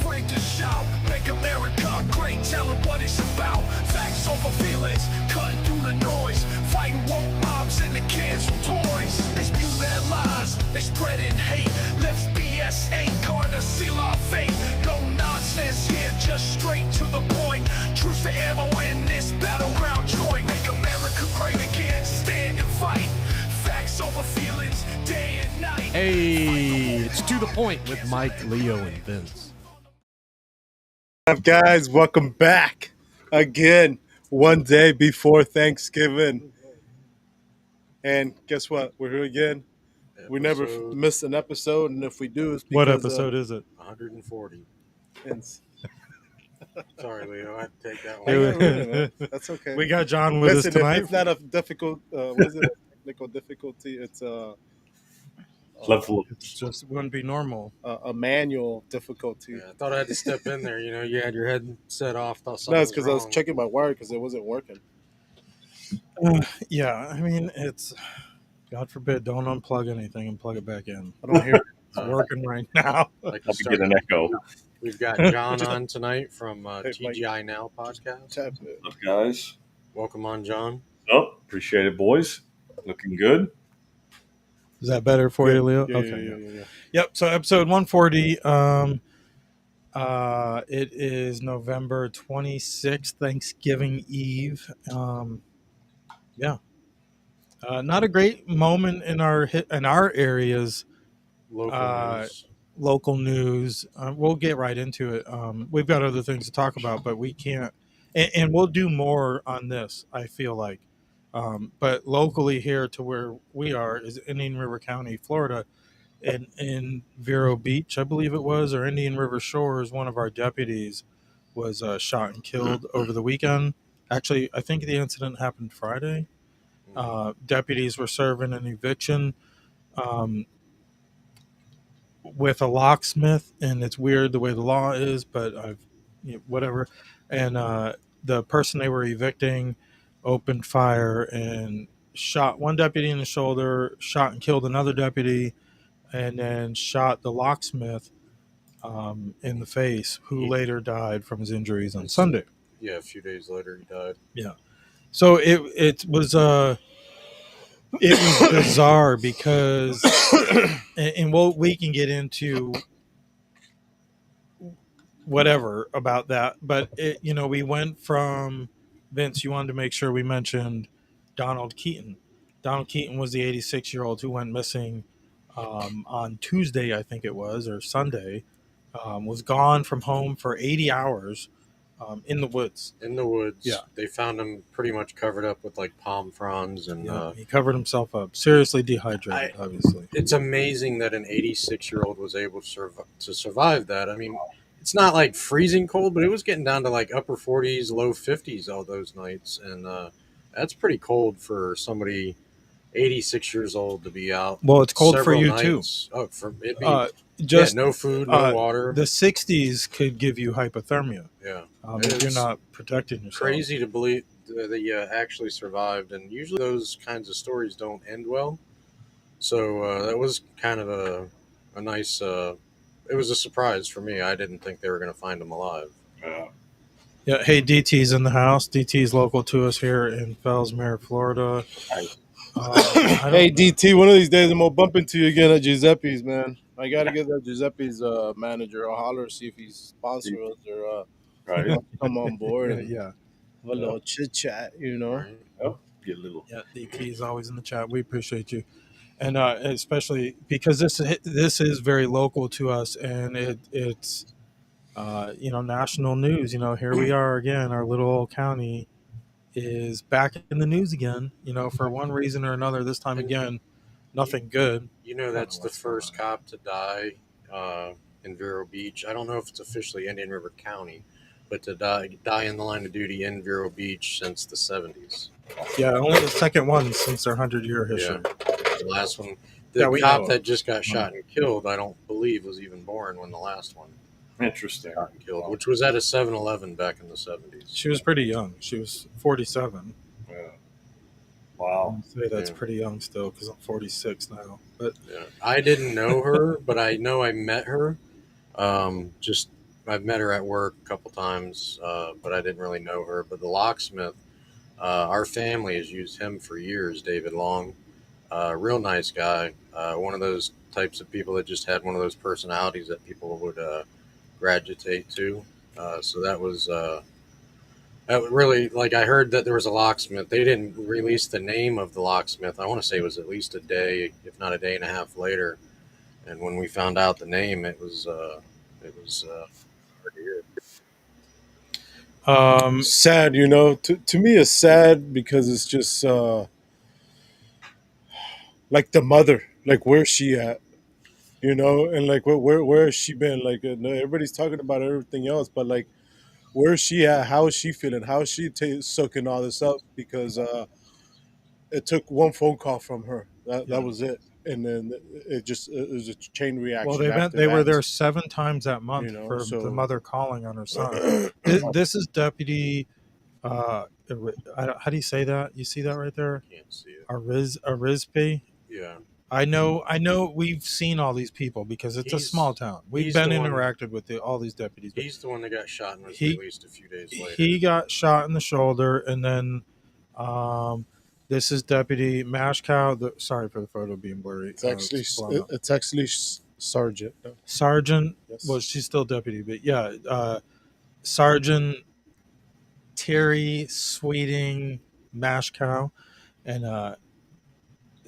afraid to shout. Make America great, tell them what it's about. Facts over feelings, cutting through the noise. Fighting woke mobs and the kids with toys. They spew their lies, they spreading hate. Lips BS ain't gonna seal our fate. No nonsense here, just straight to the point. Truth to ammo in this battleground joint. Make America great again, stand and fight. Facts over feelings, day and night. Hey, it's To The Point with Mike, Leo, and Vince. Guys, welcome back again. One day before Thanksgiving. And guess what? We're here again. We never miss an episode, and if we do, it's because What episode is it? 140. Vince. Sorry, Leo, I had to take that Oh, yeah, one. really, man. That's okay. We got John with us Listen, tonight. if it's not a difficult, what is it? A technical difficulty. It's level. It just wouldn't be normal. a manual difficulty. Yeah, I thought I had to step in there. You know, you had your head set off. Thought No, something it's because I was wrong. checking my wire because it wasn't working. Yeah, I mean, it's, God forbid, don't unplug anything and plug it back in. I don't hear it. It's working right now. Like I'll get an echo. We've got John on tonight from Hey, Mike. TGI Now podcast. Tap it. What's up, guys? Welcome on, John. Oh, appreciate it, boys. Looking good. Is that better for you, Leo? Yeah, Okay. yeah. Yep. So episode 140. It is November 26th, Thanksgiving Eve. Not a great moment in our areas. Local news. Local news. We'll get right into it. We've got other things to talk about, but we can't. And we'll do more on this, I feel like. But locally here to where we are is Indian River County, Florida. In Vero Beach, I believe it was, or Indian River Shores, one of our deputies was shot and killed over the weekend. Actually, I think the incident happened Friday. Deputies were serving an eviction with a locksmith, and it's weird the way the law is, but whatever. And the person they were evicting opened fire and shot one deputy in the shoulder, shot and killed another deputy, and then shot the locksmith in the face, who later died from his injuries on Sunday. Yeah, a few days later he died. Yeah. So it was bizarre because, and we can get into whatever about that, but we went from, Vince, you wanted to make sure we mentioned Donald Keaton. Donald Keaton was the 86-year-old who went missing on Tuesday, I think it was, or Sunday. Was gone from home for 80 hours in the woods. In the woods. Yeah. They found him pretty much covered up with like palm fronds and He covered himself up, seriously dehydrated, obviously. It's amazing that an 86-year-old was able to survive that. I mean, it's not like freezing cold, but it was getting down to like upper 40s, low 50s all those nights, and that's pretty cold for somebody 86 years old to be out. Well, it's cold for several you nights. too. Oh, for it Just no food, no water. The 60s could give you hypothermia. Yeah, if you're not protecting yourself. crazy to believe that you actually survived, and usually those kinds of stories don't end well. So that was kind of a nice. It was a surprise for me. I didn't think they were going to find him alive. Yeah. Hey, DT's in the house. DT's local to us here in Fellsmere, Florida. Hey, DT, one of these days I'm going to bump into you again at Giuseppe's, man. I got to get that Giuseppe's manager. I'll holler, see if he's sponsoring us or come on board and Yeah. have a little chit-chat, you know. Oh, get a little. Yeah, DT's always in the chat. We appreciate you. And especially because this is very local to us, and it's national news. Here we are again. Our little old county is back in the news again. For one reason or another. This time again, nothing good. That's the first cop to die in Vero Beach. I don't know if it's officially Indian River County, but to die in the line of duty in Vero Beach since the 70s. Yeah, only the second one since their 100-year history. Yeah. The last one, the cop that just got shot and killed, I don't believe was even born when the last one Interesting. got killed, which was at a 7-Eleven back in the 70s. She was pretty young. She was 47. Yeah. Wow. I'd say that's pretty young still because I'm 46 now. But I didn't know her, but I know I met her just I've met her at work a couple times, but I didn't really know her. But the locksmith, our family has used him for years, David Long. Real nice guy. One of those types of people that just had one of those personalities that people would gravitate to. So that was really, like, I heard that there was a locksmith. They didn't release the name of the locksmith. I want to say it was at least a day, if not a day and a half later. And when we found out the name, it was hard to hear. Sad, to me it's sad because it's just like the mother, like where's she at, and like where has she been? Like everybody's talking about everything else, but like where is she at? How is she feeling? How is she soaking all this up? Because it took one phone call from her. That was it, and then it was a chain reaction. Well, they were there 7 times that month for the mother calling on her son. This is Deputy. How do you say that? You see that right there? Can't see it. Arizpe. Yeah. I know. We've seen all these people because it's a small town. We've been interacted with all these deputies. He's the one that got shot and was released a few days later. He got shot in the shoulder, and then this is Deputy Mashkow. Sorry for the photo being blurry. It's actually Sergeant. Sergeant. Yes. Well, she's still deputy, but yeah, Sergeant Terri Sweeting Mashkow, and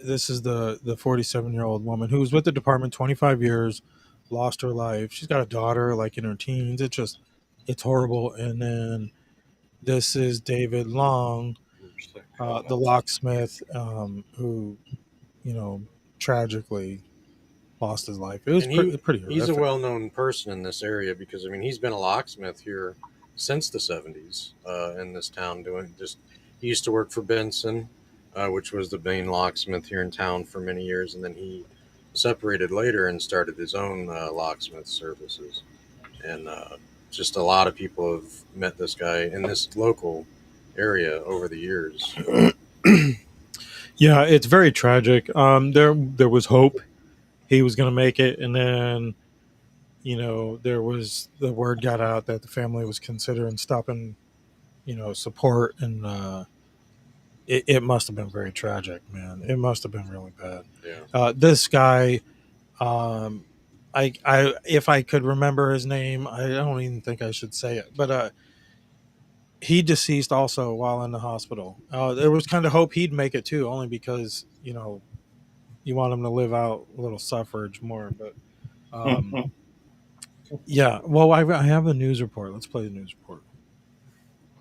this is the 47-year-old woman who was with the department 25 years, lost her life. She's got a daughter like in her teens. It's horrible. And then this is David Long, the locksmith, who, tragically lost his life. It was pretty horrific. He's a well-known person in this area because, he's been a locksmith here since the 70s in this town he used to work for Benson, which was the main locksmith here in town for many years, and then he separated later and started his own locksmith services. And just a lot of people have met this guy in this local area over the years. Yeah, it's very tragic. There was hope he was going to make it, and then there was the word got out that the family was considering stopping support, and it must have been very tragic, man. It must have been really bad. Yeah. This guy, I if I could remember his name, I don't even think I should say it, but he deceased also while in the hospital. There was kind of hope he'd make it too, only because you want him to live out a little suffrage more. But yeah, well, I have a news report. Let's play the news report.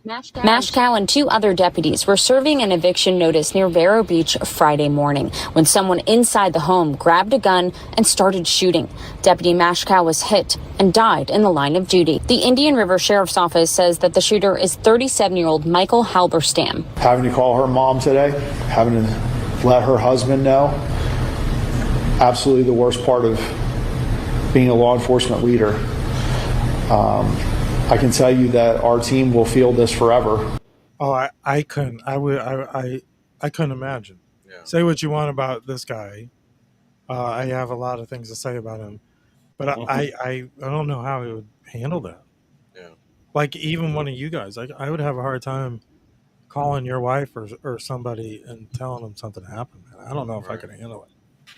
Mashkow and 2 other deputies were serving an eviction notice near Vero Beach Friday morning when someone inside the home grabbed a gun and started shooting. Deputy Mashkow was hit and died in the line of duty. The Indian River Sheriff's Office says that the shooter is 37-year-old Michael Halberstam. Having to call her mom today, having to let her husband know, absolutely the worst part of being a law enforcement leader. I can tell you that our team will feel this forever. Oh, I couldn't. I couldn't imagine. Yeah. Say what you want about this guy. I have a lot of things to say about him, but I don't know how he would handle that. Yeah. Like even one of you guys, I would have a hard time calling your wife or somebody and telling them something happened. Man. I don't know if I could handle it.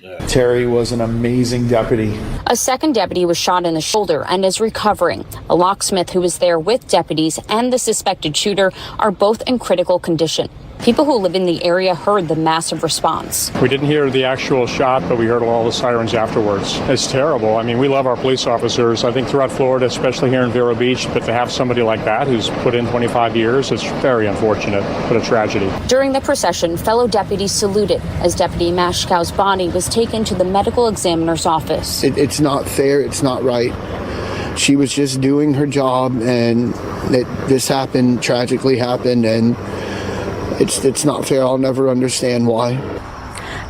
Yeah. Terri was an amazing deputy. A second deputy was shot in the shoulder and is recovering. A locksmith who was there with deputies and the suspected shooter are both in critical condition. People who live in the area heard the massive response. We didn't hear the actual shot, but we heard all the sirens afterwards. It's terrible. We love our police officers, I think throughout Florida, especially here in Vero Beach, but to have somebody like that who's put in 25 years, it's very unfortunate, but a tragedy. During the procession, fellow deputies saluted as Deputy Mashkow's body was taken to the medical examiner's office. It's not fair. It's not right. She was just doing her job, and this tragically happened, and it's not fair. I'll never understand why.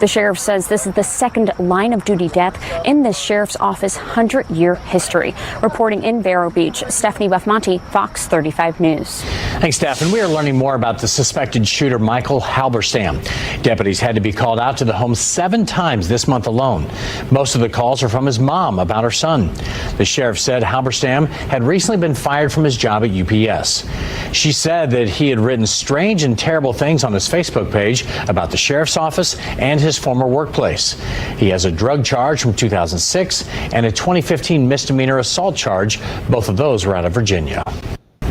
The sheriff says this is the second line of duty death in this sheriff's office 100-year history. Reporting in Vero Beach, Stephanie Buffmonti, Fox 35 News. Thanks, Steph. And we are learning more about the suspected shooter, Michael Halberstam. Deputies had to be called out to the home 7 times this month alone. Most of the calls are from his mom about her son. The sheriff said Halberstam had recently been fired from his job at UPS. She said that he had written strange and terrible things on his Facebook page about the sheriff's office and his former workplace. He has a drug charge from 2006 and a 2015 misdemeanor assault charge. Both of those were out of Virginia.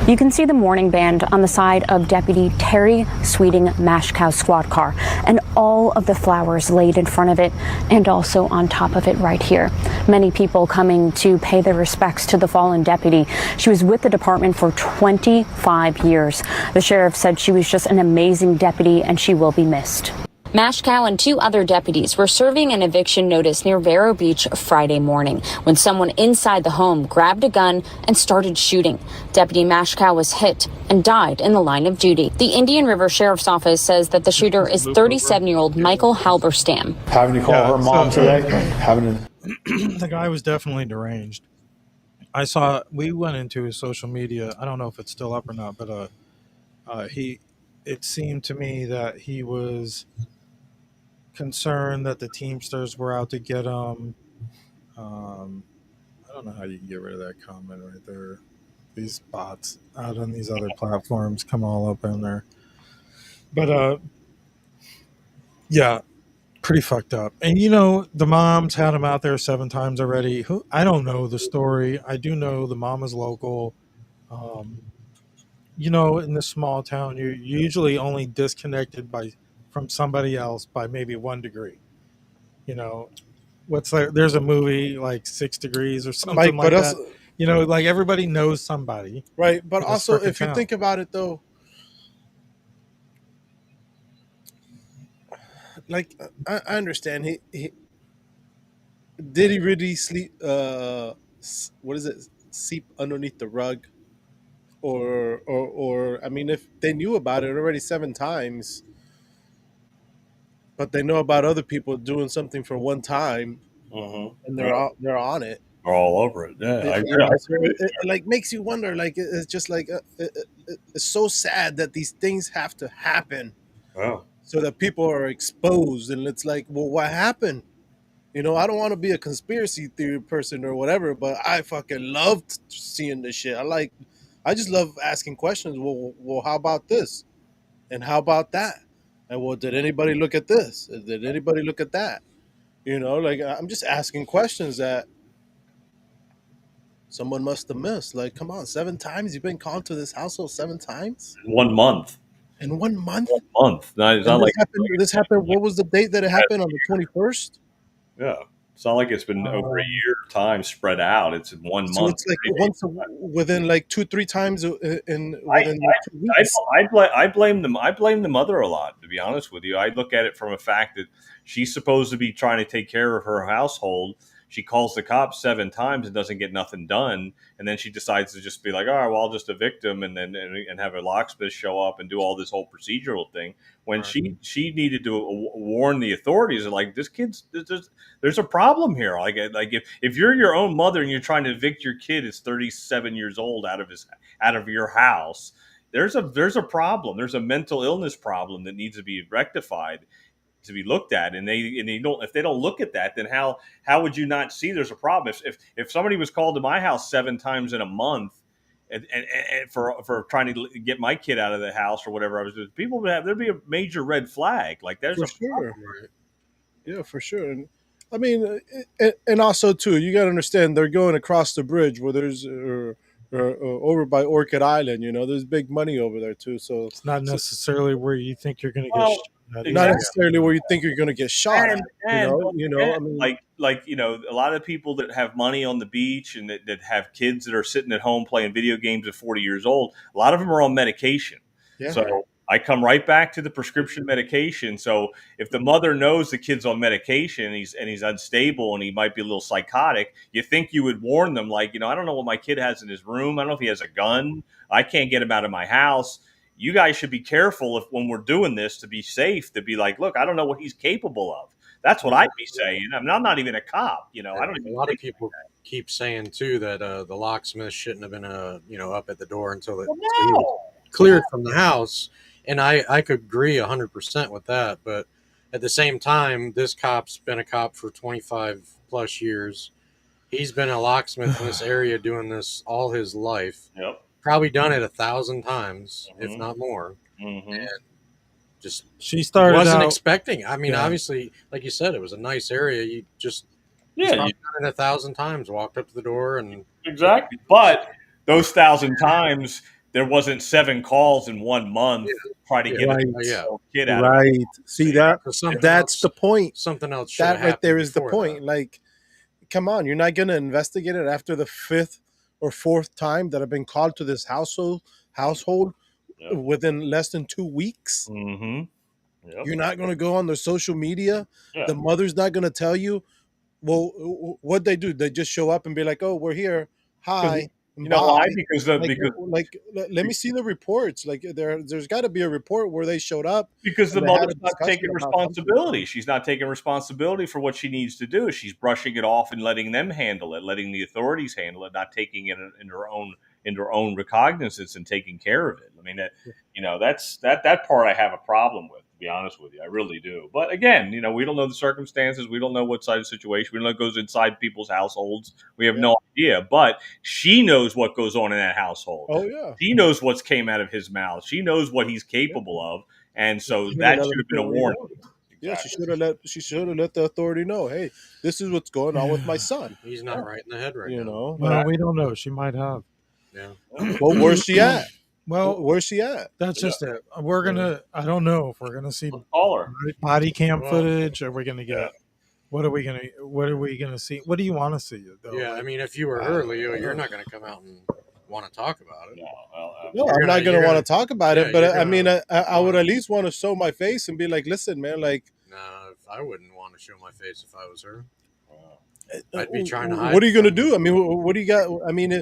You can see the Mourning band on the side of Deputy Terri Sweeting Mashkow squad car and all of the flowers laid in front of it and also on top of it right here. Many people coming to pay their respects to the fallen deputy. She was with the department for 25 years. The sheriff said she was just an amazing deputy and she will be missed. Mashkow and 2 other deputies were serving an eviction notice near Vero Beach Friday morning when someone inside the home grabbed a gun and started shooting. Deputy Mashkow was hit and died in the line of duty. The Indian River Sheriff's Office says that the shooter is 37-year-old Michael Halberstam. Having to call her mom today. The guy was definitely deranged. We went into his social media. I don't know if it's still up or not, but it seemed to me that he was concerned that the Teamsters were out to get him. I don't know how you can get rid of that comment right there. These bots out on these other platforms come all up in there. But yeah, pretty fucked up. And the mom's had him out there 7 times already. I don't know the story. I do know the mom is local. In this small town, you're usually only disconnected from somebody else by maybe 1 degree. There's a movie like 6 Degrees or something like that. Like everybody knows somebody. Right. But also, if you think about it, though, like, I understand. He did he really sleep? What is it? Sleep underneath the rug? Or I mean, if they knew about it already 7 times, but they know about other people doing something for 1 time, and they're on it. They're all over it. Yeah, it like makes you wonder. Like it's just like it's so sad that these things have to happen, so that people are exposed, and it's like, well, what happened? I don't want to be a conspiracy theory person or whatever, but I fucking loved seeing this shit. I just love asking questions. Well, how about this? And how about that? And well, did anybody look at this? Did anybody look at that? Like, I'm just asking questions that someone must have missed. Like, come on, 7 times? You've been called to this household 7 times? In 1 month. In 1 month? 1 month. No, it's not like this happened. What was the date that it happened? On the 21st? Yeah. It's not like it's been over a year time spread out. It's in 1 month. So it's like within like 2-3 times within 2 weeks. I blame them. I blame the mother a lot, to be honest with you. I look at it from a fact that she's supposed to be trying to take care of her household. She calls the cops 7 times and doesn't get nothing done, and then she decides to just be like, "All right, well, I'll just evict him," and then have a locksmith show up and do all this whole procedural thing. When she needed to warn the authorities, like, this kid's there's a problem here. Like if you're your own mother and you're trying to evict your kid, is 37 years old, out of your house, there's a problem. There's a mental illness problem that needs to be rectified, to be looked at, and if they don't look at that, then how would you not see there's a problem? If somebody was called to my house 7 times in a month, and for trying to get my kid out of the house or whatever I was doing, there'd be a major red flag. Like, there's for sure. Yeah, for sure. And I mean, and also too, you got to understand, they're going across the bridge where there's over by Orchid Island. There's big money over there too. So it's not necessarily where you think you're going to get shot. Not necessarily where you think you're going to get shot. I mean, like a lot of people that have money on the beach and that have kids that are sitting at home playing video games at 40 years old. A lot of them are on medication. Yeah. So I come right back to the prescription medication. So if the mother knows the kid's on medication and he's unstable and he might be a little psychotic, you think you would warn them, like, I don't know what my kid has in his room. I don't know if he has a gun. I can't get him out of my house. You guys should be careful when we're doing this, to be safe, to be like, look, I don't know what he's capable of. That's what I'd be saying. I mean, I'm not even a cop. You know, I don't A even lot of think people keep saying too that the locksmith shouldn't have been up at the door until well, he was no. cleared from the house, and I could agree 100% with that. But at the same time, this cop's been a cop for 25 plus years. He's been a locksmith in this area doing this all his life. Yep. Probably done it 1,000 times, if not more. Mm-hmm. Just She started wasn't out. expecting. I mean, Yeah. obviously, like you said, it was a nice area. You just Yeah, he's probably done it 1,000 times. Walked up to the door and exactly. But those 1,000 times, there wasn't 7 calls in 1 month try to yeah, get Right. yeah. a kid out of it. Right. See that? So something That's else, the point. something else should That have right happened there is the before point. that. Like, come on, you're not gonna investigate it after the 5th or 4th time that I've been called to this household Yep. within less than 2 weeks. Mm-hmm. Yep. You're not gonna go on their social media. Yeah. The mother's not gonna tell you. Well, what they do? They just show up and be like, "Oh, we're here. Hi." You know why? Bye. Because Let me see the reports. Like there's got to be a report where they showed up. because the and they had a mother's not discussion taking about something. responsibility. She's not taking responsibility for what she needs to do. She's brushing it off and letting them handle it, letting the authorities handle it, not taking it in her own recognizance and taking care of it. I mean, that part I have a problem with. To be honest with you, I really do. But again, we don't know the circumstances. We don't know what side of the situation. We don't know what goes inside people's households. We have no idea. But she knows what goes on in that household. Oh yeah. She knows what's came out of his mouth. She knows what he's capable of. And so that should have been a warning. Yeah, she should have let the authority know. Hey, this is what's going on with my son. He's not right in the head right You now. know. Well, we don't know. She might have. Yeah. Well, where's she at? Well, Where's she at? that's just it. We're gonna. I don't know if we're gonna see Call her. body cam footage. Are we gonna get? What are we gonna see? What do you want to see? Though? Yeah, I mean, if you were her, Leo, you're not going to come out and want to talk about it. No, well, No, I'm not going to want to talk about it, but you're I mean, gonna I would at least want to show my face and be like, listen, man, like, No, I wouldn't want to show my face if I was her. I'd be trying to hide. what are you going to do? I mean, what do you got? I mean,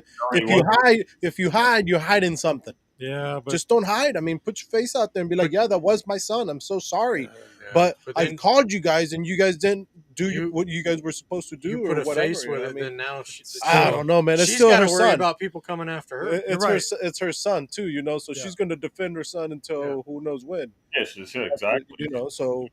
if you hide, you're hiding something. Yeah, but Just don't hide. I mean, put your face out there and be like, yeah, that was my son. I'm so sorry. Yeah, But then I've called you guys and you guys didn't do what you guys were supposed to do you or put a whatever. face with you know it, what I then mean? now I don't know, man. It's she's still got her to worry son. about people coming after her. It's her son too, so she's going to defend her son until who knows when. yes, exactly. So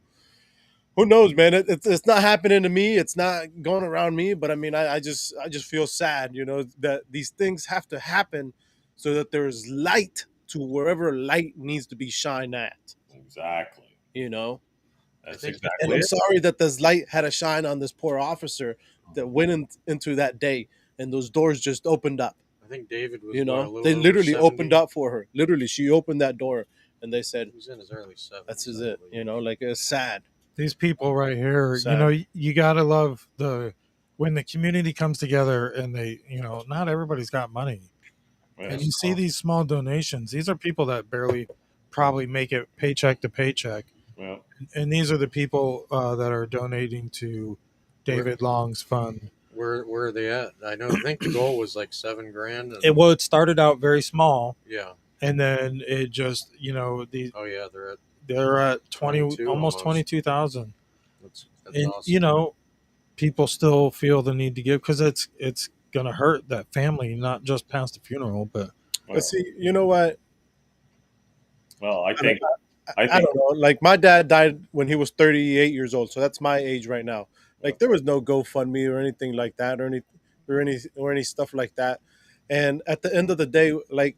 who knows, man? It's not happening to me. It's not going around me. But I mean, I just feel sad, that these things have to happen so that there's light to wherever light needs to be shined at. Exactly. That's And exactly I'm it. sorry that this light had a shine on this poor officer that went into that day, and those doors just opened up. I think David was. They literally opened up for her. Literally, she opened that door, and they said, He's in his early 70s. "That's it." Like it's sad. these people right here, Sad. you gotta love when the community comes together and they, not everybody's got money. And you see these small donations. These are people that barely probably make it paycheck to paycheck. Yeah. And these are the people that are donating to David Long's fund. Where are they at? I think the goal was like $7,000. It started out very small, Yeah. and then it just, Oh yeah, they're at 20, 22 almost almost. 22,000. That's And awesome. people still feel the need to give because it's gonna hurt that family, not just past the funeral, but But see, you know what? Well, I think I don't know. Like my dad died when he was 38 years old, so that's my age right now. Like there was no GoFundMe or anything like that, or any stuff like that. And at the end of the day, like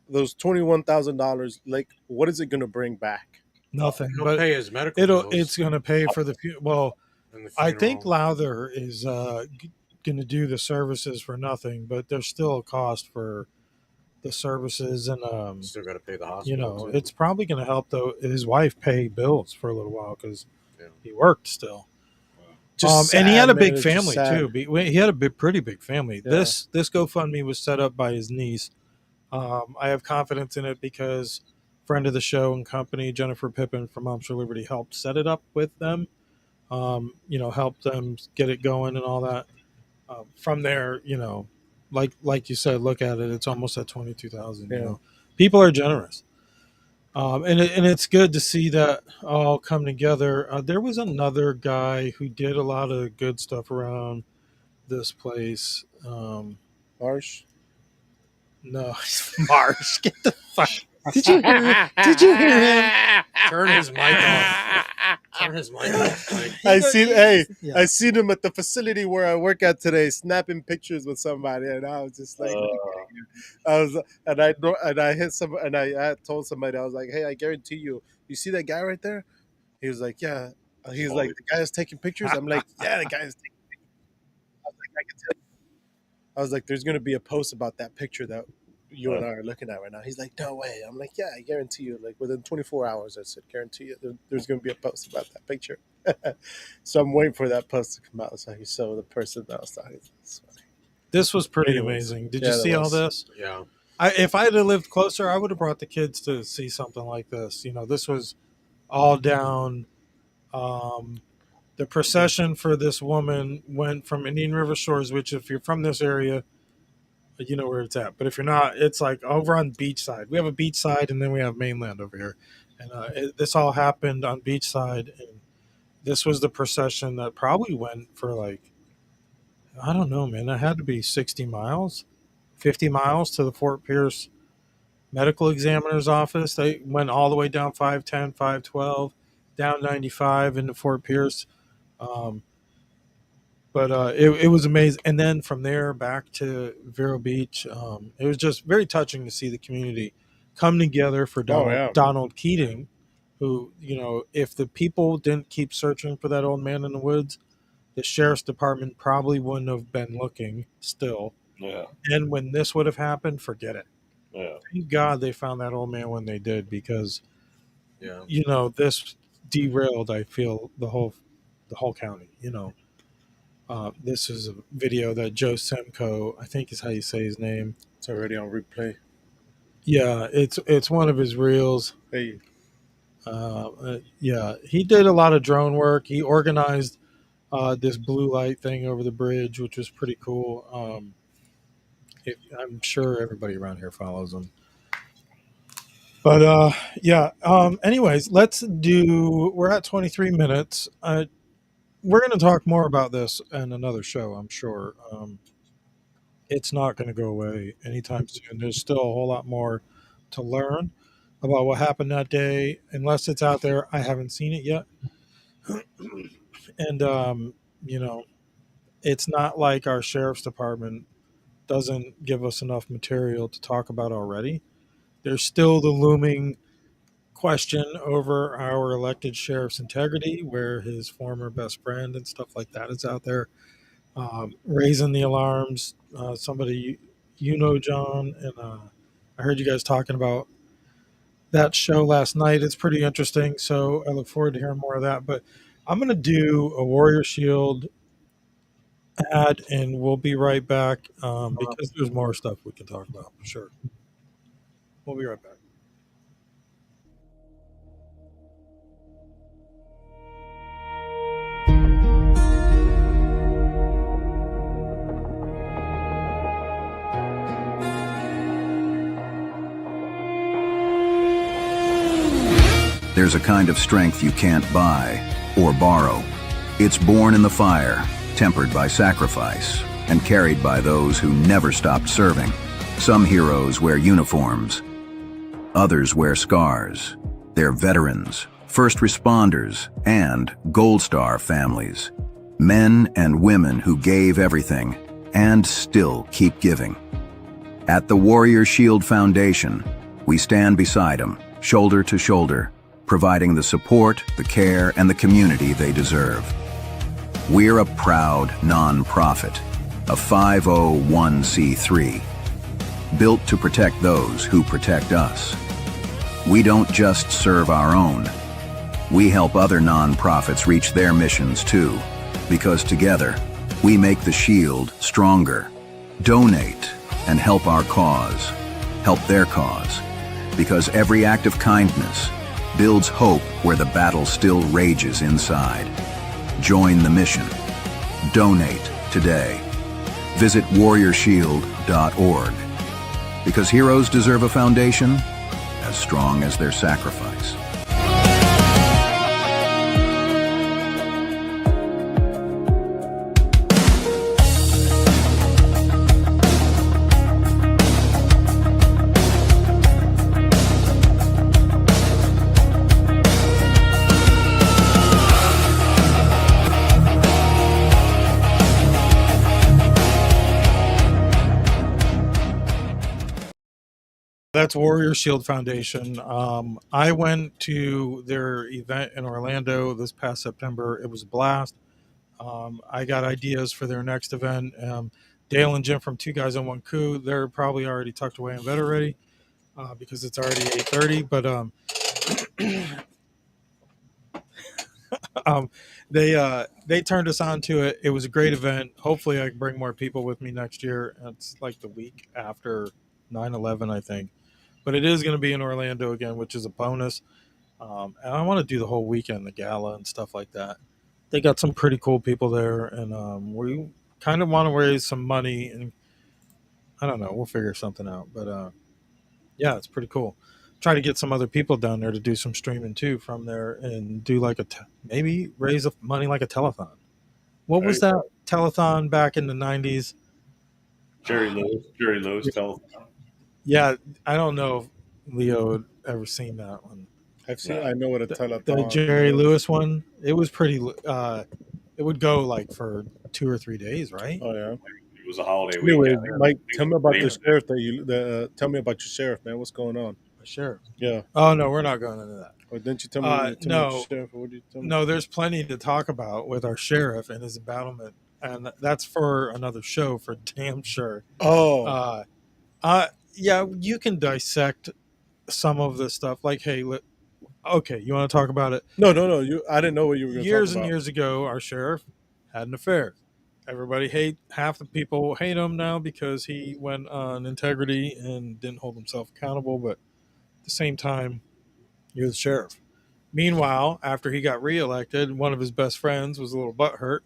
those $21,000, like what is it going to bring back? nothing. He'll But pay his medical bills it's gonna pay for the well. in the I think funeral. Lowther is going to do the services for nothing, but there's still a cost for the services, and Still got to pay the hospital. too. it's probably going to help though his wife pay bills for a little while because Yeah. he worked still. Just And he had sad, a big man. It's just family sad. too. He had a pretty big family. Yeah. This GoFundMe was set up by his niece. I have confidence in it because friend of the show and company Jennifer Pippin from Moms for Liberty helped set it up with them. Helped them get it going and all that. From there, like you said, look at it. It's almost at 22,000. Yeah. People are generous. And it's good to see that all come together. There was another guy who did a lot of good stuff around this place. Marsh. No, Marsh. Get the fuck. Did you hear him? Did you hear him? Turn his mic off. Turn his mic off. I seen him at the facility where I work at today, snapping pictures with somebody, and I was just like, I told somebody, I was like, hey, I guarantee you see that guy right there? He was like, yeah. He's like, the guy is taking pictures. I'm like, yeah, the guy is taking pictures. I was like, I can tell you. I was like, there's gonna be a post about that picture that you and I are looking at right now. He's like, no way. I'm like, yeah, I guarantee you. Like within 24 hours, I said, guarantee you, there's going to be a post about that picture. So I'm waiting for that post to come out so I can show the person that I was talking to. This was pretty amazing. Did you see all this? Yeah. If I had lived closer, I would have brought the kids to see something like this. You know, this was all down. The procession for this woman went from Indian River Shores, which if you're from this area, you know where it's at. But if you're not, it's like over on beachside. We have a beachside, and then we have mainland over here. And this all happened on beachside. And this was the procession that probably went for like, I don't know, man. It had to be 60 miles, 50 miles to the Fort Pierce Medical Examiner's office. They went all the way down 510, 512, down 95 into Fort Pierce. But it was amazing. And then from there back to Vero Beach, it was just very touching to see the community come together for Donald Keating, who, you know, if the people didn't keep searching for that old man in the woods, the sheriff's department probably wouldn't have been looking still. Yeah. And when this would have happened, forget it. Yeah. Thank God they found that old man when they did, because, Yeah. you know, this derailed, I feel, the whole county, you know. This is a video that Joe Semko, I think is how you say his name. It's already on replay. Yeah, it's one of his reels. Hey. Yeah, he did a lot of drone work. He organized this blue light thing over the bridge, which was pretty cool. I'm sure everybody around here follows him. But yeah. Anyways, we're at 23 minutes. We're going to talk more about this in another show, I'm sure. It's not going to go away anytime soon. There's still a whole lot more to learn about what happened that day. Unless it's out there, I haven't seen it yet. And, you know, it's not like our sheriff's department doesn't give us enough material to talk about already. There's still the looming question over our elected sheriff's integrity, where his former best friend and stuff like that is out there raising the alarms. Somebody, you know, John, and I heard you guys talking about that show last night. It's pretty interesting, so I look forward to hearing more of that. But I'm going to do a Warrior Shield ad, and we'll be right back because there's more stuff we can talk about for sure. We'll be right back. There's a kind of strength you can't buy or borrow. It's born in the fire, tempered by sacrifice, and carried by those who never stopped serving. Some heroes wear uniforms. Others wear scars. They're veterans, first responders, and Gold Star families. Men and women who gave everything and still keep giving. At the Warrior Shield Foundation, we stand beside them, shoulder to shoulder, providing the support, the care, and the community they deserve. We're a proud non-profit, a 501c3, built to protect those who protect us. We don't just serve our own. We help other non-profits reach their missions too, because together, we make the Shield stronger. Donate and help our cause, help their cause, because every act of kindness builds hope where the battle still rages inside. Join the mission. Donate today. Visit warriorshield.org. Because heroes deserve a foundation, as strong as their sacrifice. That's Warrior Shield Foundation. I went to their event in Orlando this past September. It was a blast. I got ideas for their next event. Dale and Jim from Two Guys on One Coup, they're probably already tucked away in bed already because it's already 8:30. But they turned us on to it. It was a great event. Hopefully, I can bring more people with me next year. It's like the week after 9/11, I think. But it is going to be in Orlando again, which is a bonus. And I want to do the whole weekend, the gala and stuff like that. They got some pretty cool people there, and we kind of want to raise some money. And I don't know, we'll figure something out. But yeah, it's pretty cool. Try to get some other people down there to do some streaming too from there, and do like maybe raise money like a telethon. What was that telethon back in the 90s? Jerry Lewis telethon. Yeah, I don't know if Leo had ever seen that one. I know what a telethon. The Jerry Lewis one. It was pretty. It would go like for 2 or 3 days, right? Oh yeah. It was a holiday Anyway, weekend. Mike, tell me about the sheriff tell me about your sheriff, man. What's going on? The sheriff. Yeah. Oh no, we're not going into that. Or didn't you tell me? About your sheriff? What did you tell me? No, there's plenty to talk about with our sheriff and his embattlement, and that's for another show for damn sure. Oh. Yeah, you can dissect some of the stuff. Like, hey, okay, you want to talk about it? No. I didn't know what you were going to talk about. Years and years ago, our sheriff had an affair. Everybody half the people hate him now because he went on integrity and didn't hold himself accountable. But at the same time, you're the sheriff. Meanwhile, after he got reelected, one of his best friends was a little butthurt.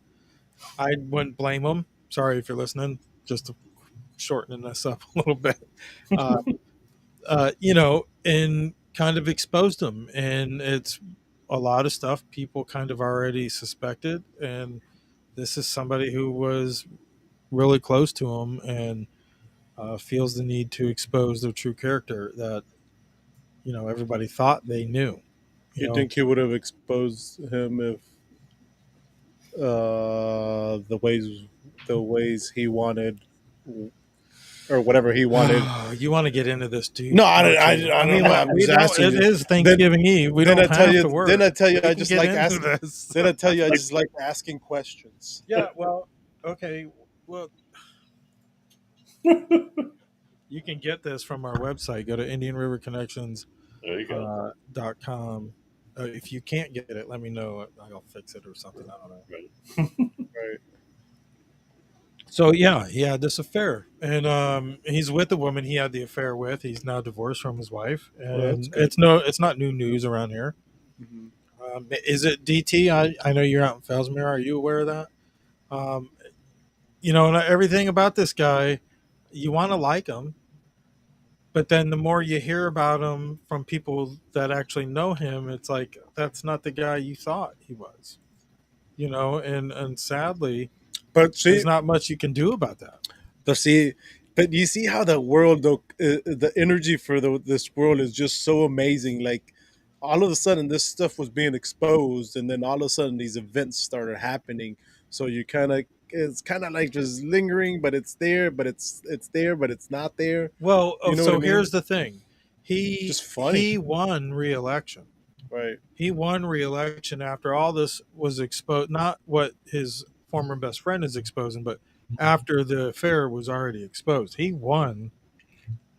I wouldn't blame him. Sorry if you're listening, just to shorten this up a little bit. And kind of exposed him. And it's a lot of stuff people kind of already suspected. And this is somebody who was really close to him and feels the need to expose their true character that, everybody thought they knew. You think he would have exposed him if the ways he wanted, or whatever he wanted? You want to get into this, dude? No, I don't know. I'm just asking. It is Thanksgiving Eve. We don't have to work. Then I tell you, I just like asking. Then I tell you, I just like asking questions. Yeah. Well. Okay. Well. You can get this from our website. Go to IndianRiverConnections.com. If you can't get it, let me know. I'll fix it or something. I don't know. Right. So yeah, he had this affair, and he's with the woman he had the affair with. He's now divorced from his wife, and it's not new news around here. Mm-hmm. Is it DT? I know you're out in Fellsmere. Are you aware of that? And everything about this guy, you want to like him, but then the more you hear about him from people that actually know him, it's like that's not the guy you thought he was. And sadly. But see, there's not much you can do about that. But you see how the world, the energy for this world is just so amazing. Like, all of a sudden, this stuff was being exposed, and then all of a sudden, these events started happening. So it's kind of like just lingering, but it's there, but it's there, but it's not there. Well, here's the thing: he won re-election. Right. He won re-election after all this was exposed. Not what his former best friend is exposing, but after the affair was already exposed, he won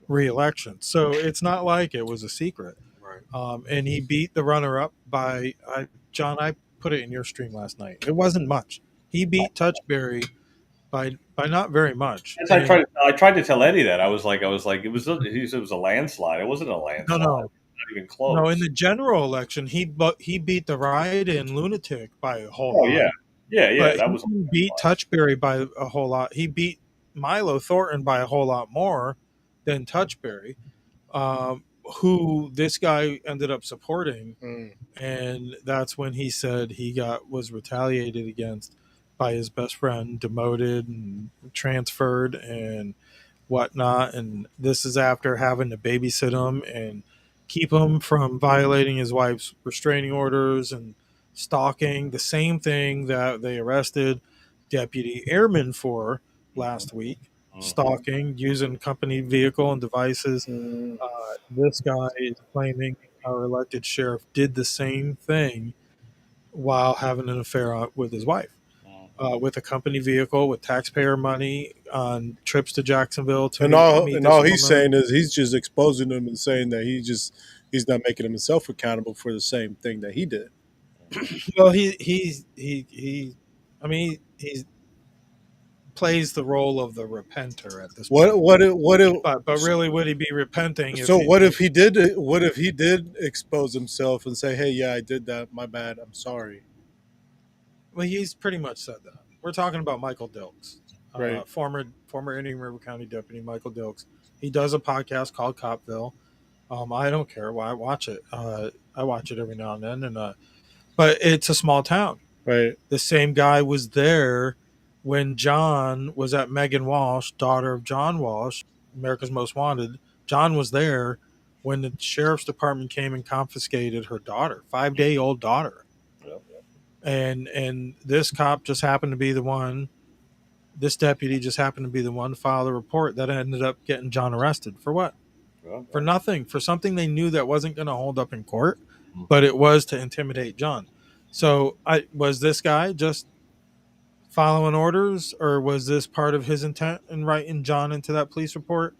re-election. So it's not like it was a secret. Right. And he beat the runner-up by John. I put it in your stream last night. It wasn't much. He beat Touchberry by not very much. I tried to tell Eddie that. I was like, it was a landslide. It wasn't a landslide. No. Not even close. No, in the general election, he beat the ride-in lunatic by a whole lot. Yeah. But that was he beat Touchberry by a whole lot. He beat Milo Thornton by a whole lot more than Touchberry. who this guy ended up supporting, Mm. and that's when he said he was retaliated against by his best friend, demoted and transferred and whatnot. And this is after having to babysit him and keep him from violating his wife's restraining orders and stalking, the same thing that they arrested Deputy Airman for last week. Stalking using company vehicle and devices. Mm. This guy is claiming our elected sheriff did the same thing while having an affair with his wife, with a company vehicle, with taxpayer money, on trips to Jacksonville to And meet all this he's woman. saying is he's just exposing him and saying that he's not making himself accountable for the same thing that he did. Well, he I mean, he plays the role of the repenter at this point. What if But really, would he be repenting if so he? what if he did expose himself and say, hey, yeah, I did that, my bad, I'm sorry. Well, he's pretty much said that. We're talking about Michael Dilks, Right. former Indian River County Deputy Michael Dilks. He does a podcast called Copville. I don't care why I watch it. I watch it every now and then, but it's a small town. Right. The same guy was there when John was at Megan Walsh, daughter of John Walsh, America's Most Wanted. John was there when the sheriff's department came and confiscated her daughter, 5-day-old daughter. Yep. And this cop just happened to be the one. This deputy just happened to be the one to file the report that ended up getting John arrested for what? Well, For nothing, for something they knew that wasn't going to hold up in court, but it was to intimidate John. So was this guy just following orders, or was this part of his intent in writing John into that police report?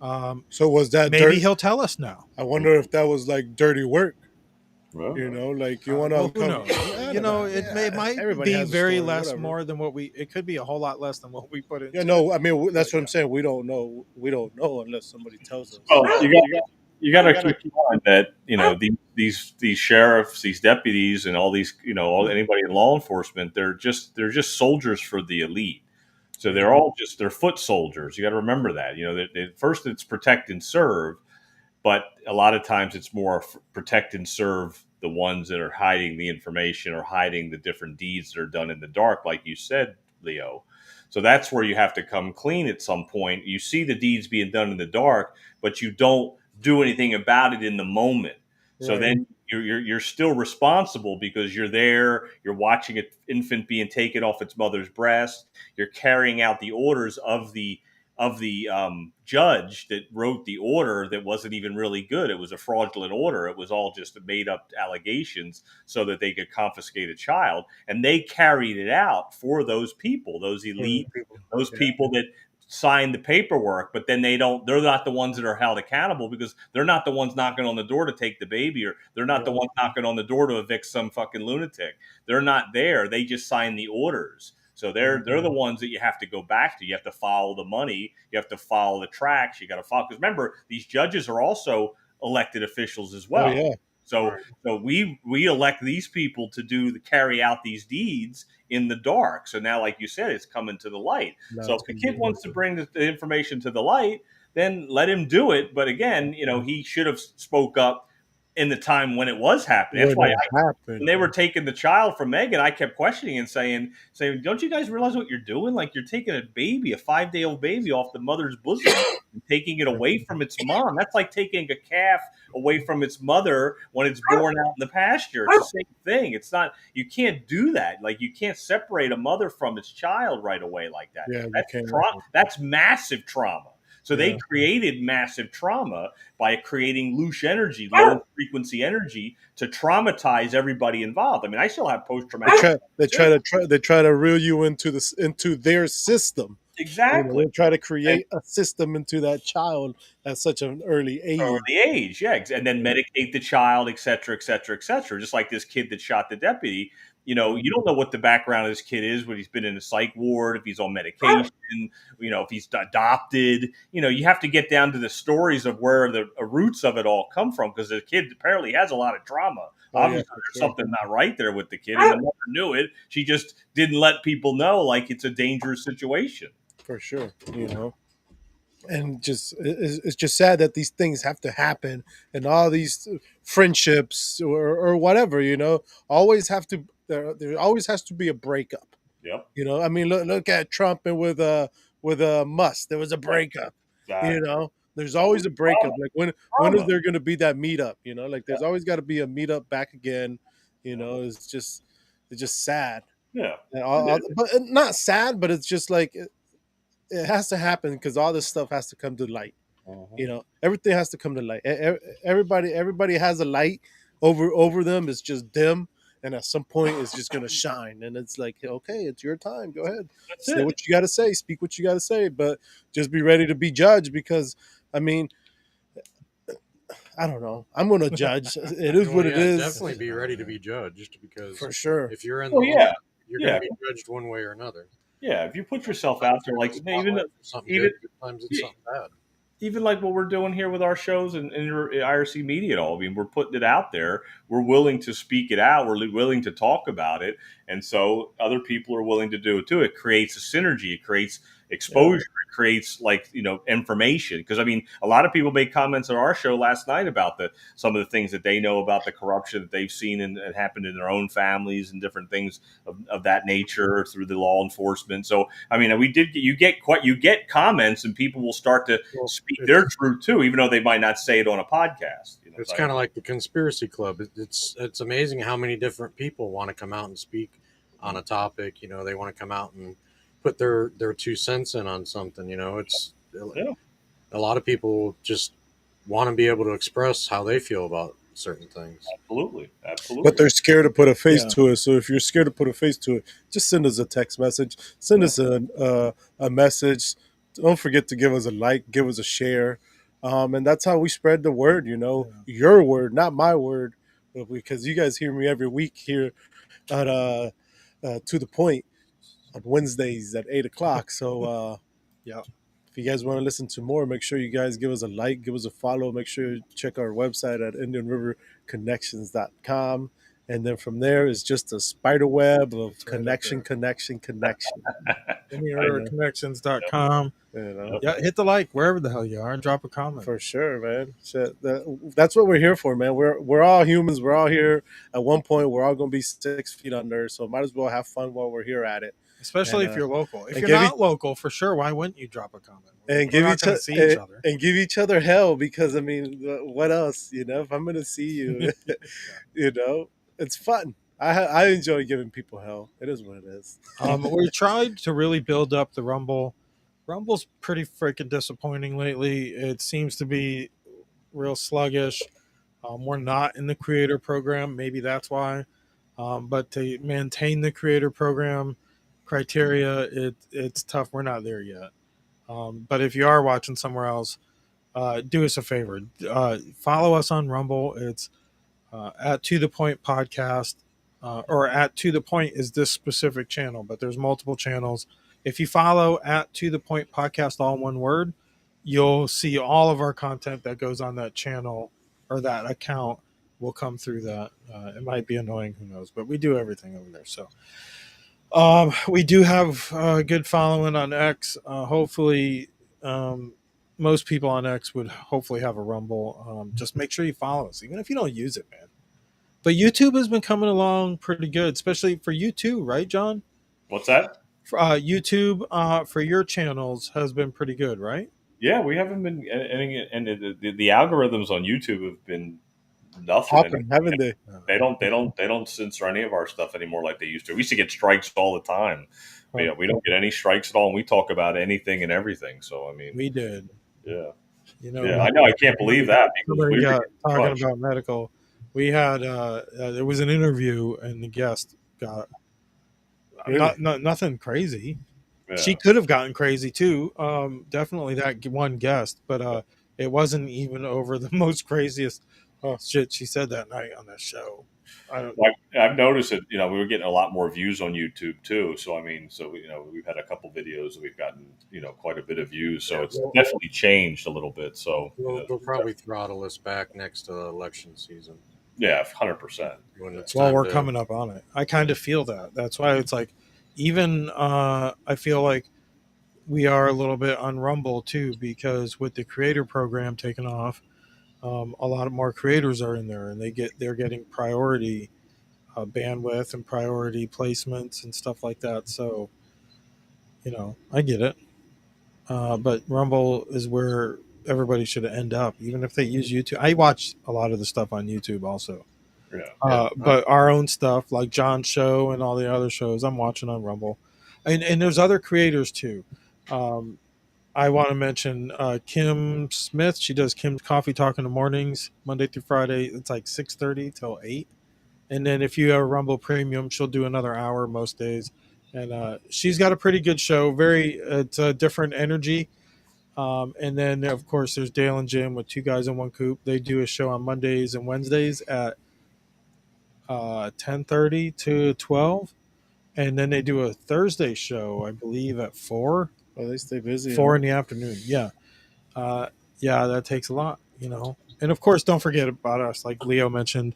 So was that Maybe he'll tell us now. I wonder if that was like dirty work. well, Like you want to Who knows? It might everybody be has a very story, less whatever. more than what it could be a whole lot less than what we put in. Yeah, no, I mean that's what I'm saying. We don't know unless somebody tells us. well, you got to keep in mind that these sheriffs, these deputies, and all these anybody in law enforcement, they're just soldiers for the elite. So they're foot soldiers. You got to remember that. First it's protect and serve, but a lot of times it's more protect and serve the ones that are hiding the information or hiding the different deeds that are done in the dark, like you said, Leo. So that's where you have to come clean at some point. You see the deeds being done in the dark, but you don't do anything about it in the moment. So then you're still responsible because you're there. You're watching an infant being taken off its mother's breast. You're carrying out the orders of the judge that wrote the order that wasn't even really good. It was a fraudulent order. It was all just made up allegations so that they could confiscate a child. And they carried it out for those people, those elite, those people that signed the paperwork, but then they're not the ones that are held accountable because they're not the ones knocking on the door to take the baby, or they're not the ones knocking on the door to evict some fucking lunatic. They're not there. They just signed the orders. So they're the ones that you have to go back to. You have to follow the money. You have to follow the tracks. You got to follow, because remember, these judges are also elected officials as well. Oh, yeah. So we elect these people to carry out these deeds in the dark. So now, like you said, it's coming to the light. So if the kid wants to bring the information to the light, then let him do it. But again, he should have spoke up in the time when it was happening. That's why when they were taking the child from Megan, I kept questioning and saying, don't you guys realize what you're doing? Like, you're taking a 5-day-old baby off the mother's bosom and taking it away from its mom. That's like taking a calf away from its mother when it's born out in the pasture. It's the same thing. It's not, you can't do that. Like, you can't separate a mother from its child right away like that. Yeah, that's massive trauma. So they created massive trauma by creating low frequency energy to traumatize everybody involved. I mean, I still have post-traumatic. They try to reel you into their system. Exactly. They try to create a system into that child at such an early age. Yeah, and then medicate the child, et cetera, et cetera, et cetera. Just like this kid that shot the deputy. You don't know what the background of this kid is, whether he's been in a psych ward, if he's on medication, if he's adopted. You have to get down to the stories of where the roots of it all come from, because the kid apparently has a lot of trauma. Obviously, there's something not right there with the kid, and the mother knew it. She just didn't let people know, like, it's a dangerous situation. For sure, and just it's just sad that these things have to happen, and all these friendships or whatever, always have to there always has to be a breakup. Yep. I mean, look at Trump and with Musk, there was a breakup. Exactly. There's always a breakup. Like when is Drama. there going to be that meetup? Like there's always got to be a meetup back again. It's just sad. Yeah. But not sad, but it's just like it has to happen because all this stuff has to come to light. Everything has to come to light. Everybody has a light over them. It's just dim, and at some point it's just gonna shine. And it's like, okay, it's your time. Go ahead, That's say it. what you got to say, speak what you got to say, but just be ready to be judged because, I mean, I don't know. I'm gonna judge. It is what it is. Definitely be ready to be judged because For sure. if you're in the Oh, yeah. moment, you're going to be judged one way or another. Yeah, if you put yourself out there, like even something even good, sometimes it's something bad. even like what we're doing here with our shows and your IRC media and all. I mean, we're putting it out there. We're willing to speak it out. We're willing to talk about it. And so other people are willing to do it too. It creates a synergy. It creates exposure. It creates information. Because I mean, a lot of people made comments on our show last night about some of the things that they know about the corruption that they've seen and happened in their own families and different things of that nature through the law enforcement. So I mean, you get comments and people will start to speak their truth too, even though they might not say it on a podcast. It's kind of like the conspiracy club. It's amazing how many different people want to come out and speak on a topic. They want to come out and put their 2 cents in on something. It's a lot of people just want to be able to express how they feel about certain things. Absolutely. But they're scared to put a face to it. So if you're scared to put a face to it, just send us a text message. Send us a message. Don't forget to give us a like, give us a share. And that's how we spread the word, your word, not my word, because you guys hear me every week here at To The Point on Wednesdays at 8:00. So, if you guys want to listen to more, make sure you guys give us a like, give us a follow. Make sure you check our website at IndianRiverConnections.com. And then from there is just a spider web of connection. IndianRiverConnections.com. Yeah, hit the like wherever the hell you are and drop a comment. For sure, man. That's what we're here for, man. We're all humans. We're all here. At one point, we're all going to be 6 feet under. So might as well have fun while we're here at it. Especially if you're local. If you're not local, for sure, why wouldn't you drop a comment? And give each other hell, because I mean, what else? If I'm going to see you, it's fun. I enjoy giving people hell. It is what it is. We tried to really build up the Rumble. Rumble's pretty freaking disappointing lately. It seems to be real sluggish. We're not in the creator program. Maybe that's why. But to maintain the creator program criteria, it's tough. We're not there yet. But if you are watching somewhere else, do us a favor. Follow us on Rumble. It's at To The Point Podcast, or at To The Point is this specific channel, but there's multiple channels. If you follow at To The Point Podcast, all one word, you'll see all of our content that goes on that channel or that account will come through that. It might be annoying, who knows, but we do everything over there. So we do have a good following on X. Hopefully, most people on X would hopefully have a Rumble. Just make sure you follow us, even if you don't use it, man. But YouTube has been coming along pretty good, especially for you too, right, John? What's that? YouTube for your channels has been pretty good, right? Yeah, we haven't been, and the algorithms on YouTube have been nothing. Hopping, haven't they? They don't censor any of our stuff anymore like they used to. We used to get strikes all the time. But yeah, we don't get any strikes at all, and we talk about anything and everything. So I mean, we did. Yeah. I know. I can't believe that. Somebody got talking about medical. We had there was an interview, and the guest got nothing crazy. Yeah. She could have gotten crazy too. Definitely that one guest, but it wasn't even over the most craziest shit she said that night on that show. I've noticed that we were getting a lot more views on YouTube too. So I mean, we've had a couple videos that we've gotten quite a bit of views. So it's definitely changed a little bit. So they'll probably throttle us back next to the election season. Yeah, 100%. Well, we're coming up on it. I kind of feel that. That's why it's like, even I feel like we are a little bit on Rumble too, because with the creator program taking off, a lot of more creators are in there, and they're getting priority bandwidth and priority placements and stuff like that. So, I get it. But Rumble is where everybody should end up, even if they use YouTube. I watch a lot of the stuff on YouTube also. But our own stuff, like John's show and all the other shows, I'm watching on Rumble. And there's other creators too. I want to mention Kim Smith. She does Kim's Coffee Talk in the mornings, Monday through Friday. It's like 6:30 till 8. And then if you have Rumble Premium, she'll do another hour most days. And she's got a pretty good show. It's a different energy. And then, of course, there's Dale and Jim with Two Guys in One Coop. They do a show on Mondays and Wednesdays at 10:30 to 12. And then they do a Thursday show, I believe, at 4. Oh, they stay busy. 4 in the afternoon. Yeah. Yeah, that takes a lot, And, of course, don't forget about us. Like Leo mentioned,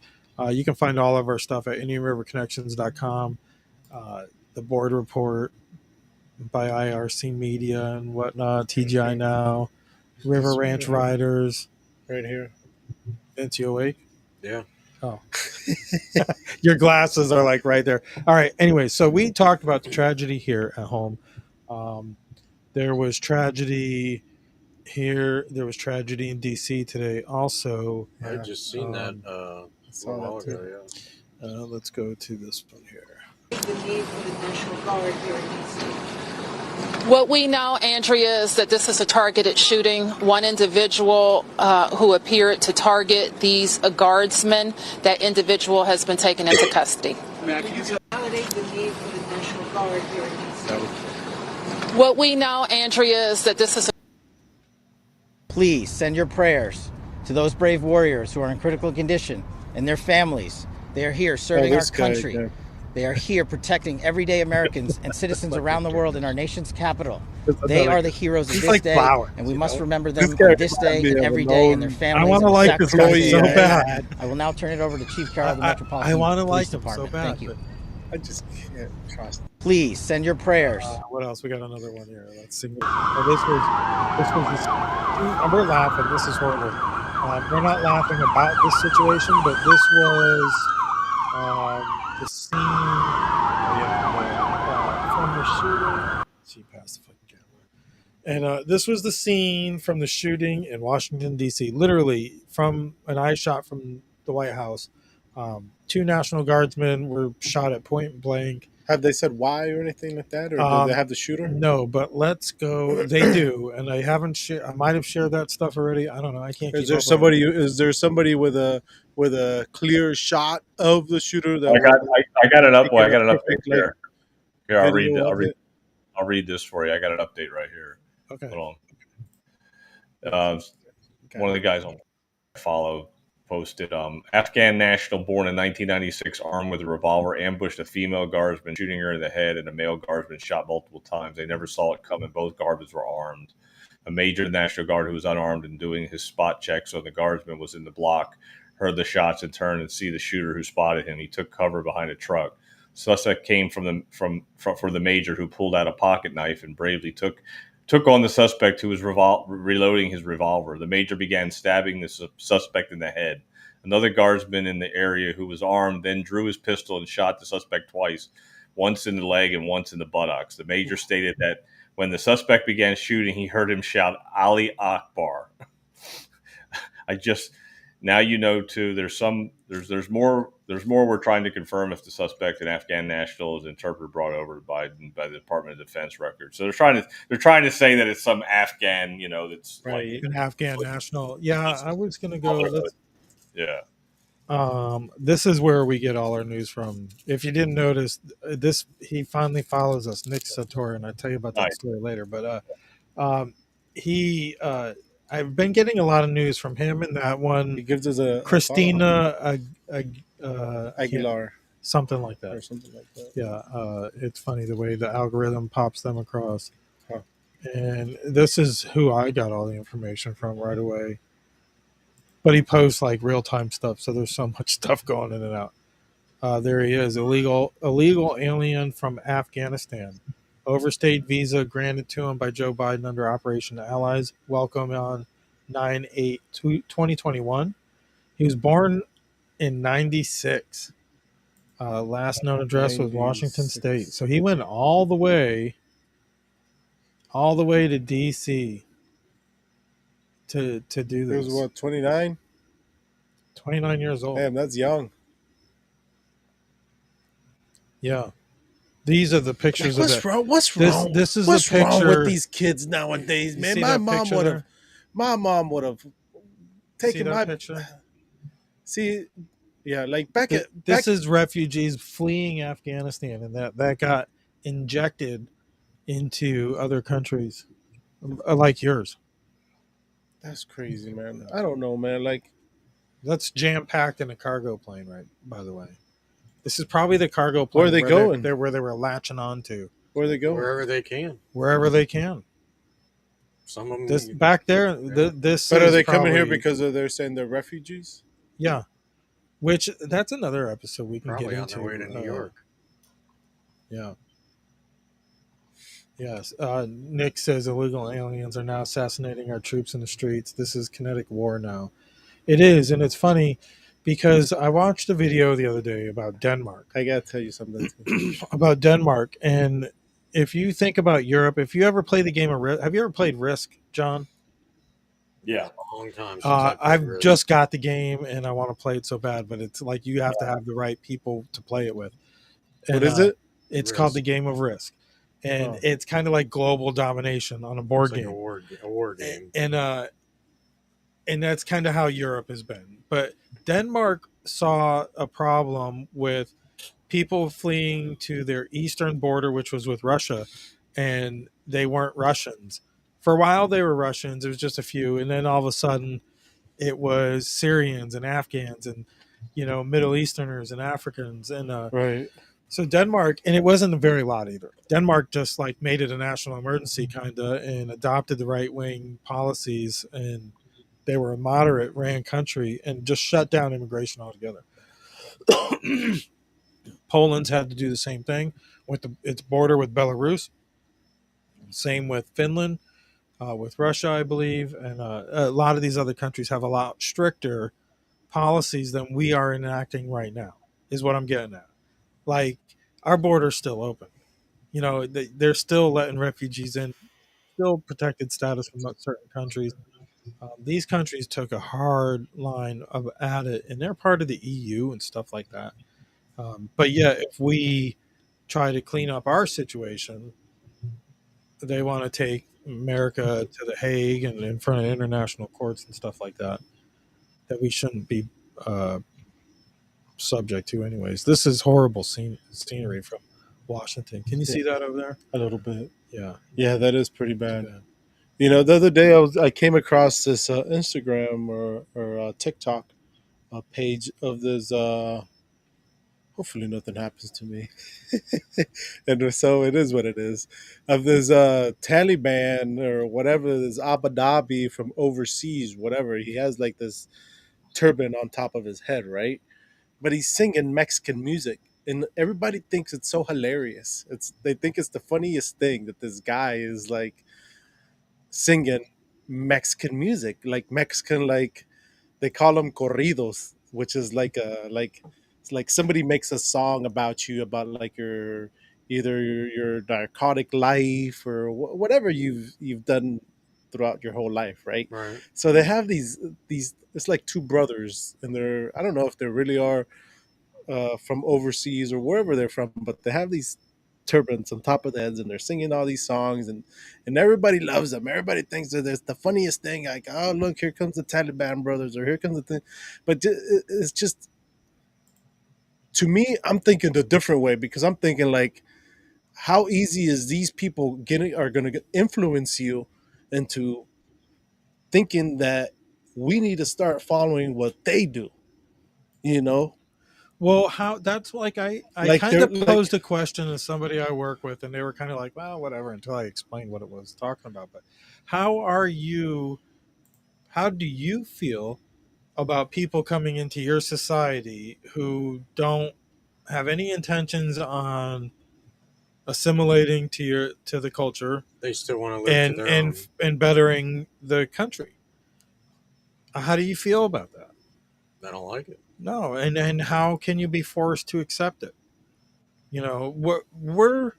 you can find all of our stuff at IndianRiverConnections.com, the board report by IRC Media and whatnot, TGI Now, River Ranch Riders. Right here. Vince, you awake? Yeah. Oh. Your glasses are like right there. All right. Anyway, so we talked about the tragedy here at home. There was tragedy here. There was tragedy in D.C. today also. I just seen that a while ago, yeah. Let's go to this one here. The need for the National Guard here in D.C. What we know, Andrea, is that this is a targeted shooting. One individual who appeared to target these guardsmen, that individual has been taken into custody. Validate the need for the National Guard here in D.C. What we know, Andrea, is that this is Please send your prayers to those brave warriors who are in critical condition and their families. They are here serving our country. They are here protecting everyday Americans and citizens around the world in our nation's capital. They are the heroes of this day, and we must remember them on this day and every day, and their families. I want to like this lawyer so bad. I will now turn it over to Chief Carroll of the Metropolitan I want to Police like him Department. so bad. Thank you. I just can't trust. Please send your prayers. What else? We got another one here. Let's see. This was we're laughing. This is horrible. We're not laughing about this situation, but this was the scene from the shooting. She passed the fucking camera. And this was the scene from the shooting in Washington, D.C. Literally from an eye shot from the White House. 2 National Guardsmen were shot at point blank. Have they said why or anything like that, or do they have the shooter? No, but let's go. They do, and I haven't shared. I might have shared that stuff already. I don't know. I can't. Is there somebody? Is there somebody with a clear shot of the shooter? That I got an update. I got an update here. Here, I'll read. I'll read this for you. I got an update right here. Okay. Hold on. One of the guys on follow posted, Afghan national born in 1996, armed with a revolver, ambushed a female guardsman, shooting her in the head, and a male guardsman shot multiple times. They never saw it coming. Both guardsmen were armed. A major of the National Guard who was unarmed and doing his spot checks on the guardsman was in the block, heard the shots and turned and see the shooter who spotted him. He took cover behind a truck. Suspect came for the major, who pulled out a pocket knife and bravely took on the suspect, who was reloading his revolver. The major began stabbing the suspect in the head. Another guardsman in the area who was armed then drew his pistol and shot the suspect twice, once in the leg and once in the buttocks. The major stated that when the suspect began shooting, he heard him shout, "Ali Akbar." Now you know too. There's more we're trying to confirm if the suspect, an Afghan national, is interpreted brought over by the Department of Defense records. So they're trying to say that it's some Afghan, that's right, like an Afghan national. Yeah, I was gonna go. This is where we get all our news from. If you didn't notice, he finally follows us, Nick Sator, and I'll tell you about that story later. But I've been getting a lot of news from him, and that one he gives us a Christina Aguilar, something like that. Or something like that. Yeah, it's funny the way the algorithm pops them across. Huh. And this is who I got all the information from right away. But he posts like real-time stuff, so there's so much stuff going in and out. There he is, illegal alien from Afghanistan. overstayed visa granted to him by Joe Biden under Operation Allies Welcome on 9/8/2021. He was born in 96. Last known address was Washington 96. State. So he went all the way to DC to do He was this. what, 29? 29 years old. Damn, that's young. Yeah. These are the pictures What's of it. wrong? What's wrong? This is What's the picture wrong with these kids nowadays, You man? see My that mom picture would have. there? My mom would have See taken that my picture? See, yeah, like back This back. is refugees fleeing Afghanistan, and that got injected into other countries like yours. That's crazy, man. I don't know, man. Like, That's jam packed in a cargo plane, right? By the way, this is probably the cargo plane where are they going? where they were latching onto Where are they going? Wherever they can. wherever they can. Some of them. This back there, this. But are is they coming here probably- because they're saying they're refugees? Yeah, which that's another episode we can Probably get on into. their way to New York. Yeah. Yes. Nick says illegal aliens are now assassinating our troops in the streets. This is kinetic war now. It is, and it's funny because I watched a video the other day about Denmark. I gotta tell you something. About Denmark, and if you think about Europe, if you ever play the game of Risk, have you ever played Risk, John? Yeah. A long time since I played I've Risk. just got the game and I want to play it so bad, but it's like you have to have the right people to play it with. What is it? It's Risk. called the game of Risk, and it's kind of like global domination on a board It's like game. a war game. And that's kind of how Europe has been. But Denmark saw a problem with people fleeing to their eastern border, which was with Russia, and they weren't Russians. For a while, they were Russians. It was just a few, and then all of a sudden, it was Syrians and Afghans and Middle Easterners and Africans and Right. So Denmark, and it wasn't a very lot either. Denmark just like made it a national emergency kind of and adopted the right wing policies, and they were a moderate ran country and just shut down immigration altogether. Poland's had to do the same thing with its border with Belarus. Same with Finland, with Russia, I believe, and a lot of these other countries have a lot stricter policies than we are enacting right now. Is what I'm getting at. Like our border's still open. They're still letting refugees in, still protected status from certain countries. These countries took a hard line at it, and they're part of the EU and stuff like that. But yeah, if we try to clean up our situation, they want to take America to the Hague and in front of international courts and stuff like that we shouldn't be subject to anyways. This is horrible scenery from Washington. Can you see that over there? A little bit. Yeah, that is pretty bad. The other day I came across this Instagram or TikTok page of this. Hopefully nothing happens to me, and so it is what it is. Of this Taliban or whatever, this Abu Dhabi from overseas, whatever. He has like this turban on top of his head, right? But he's singing Mexican music, and everybody thinks it's so hilarious. They think it's the funniest thing that this guy is like singing Mexican music, like Mexican, like they call them corridos, which is it's like somebody makes a song about you, about like your narcotic life or whatever you've done throughout your whole life, right? Right. So they have these it's like two brothers, and I don't know if they really are from overseas or wherever they're from, but they have these turbans on top of their heads, and they're singing all these songs, and everybody loves them. Everybody thinks that it's the funniest thing. Like, oh look, here comes the Taliban brothers, or here comes the thing. But it's just, to me, I'm thinking the different way, because I'm thinking like, how easy is these people are going to influence you into thinking that we need to start following what they do, Well, how that's like I Like kind of they're, posed a question to somebody I work with, and they were kind of like, well, whatever, until I explained what it was talking about. But how do you feel about people coming into your society who don't have any intentions on assimilating to the culture. They still want to live to their own. And bettering the country. How do you feel about that? I don't like it. No, and how can you be forced to accept it? You know, we're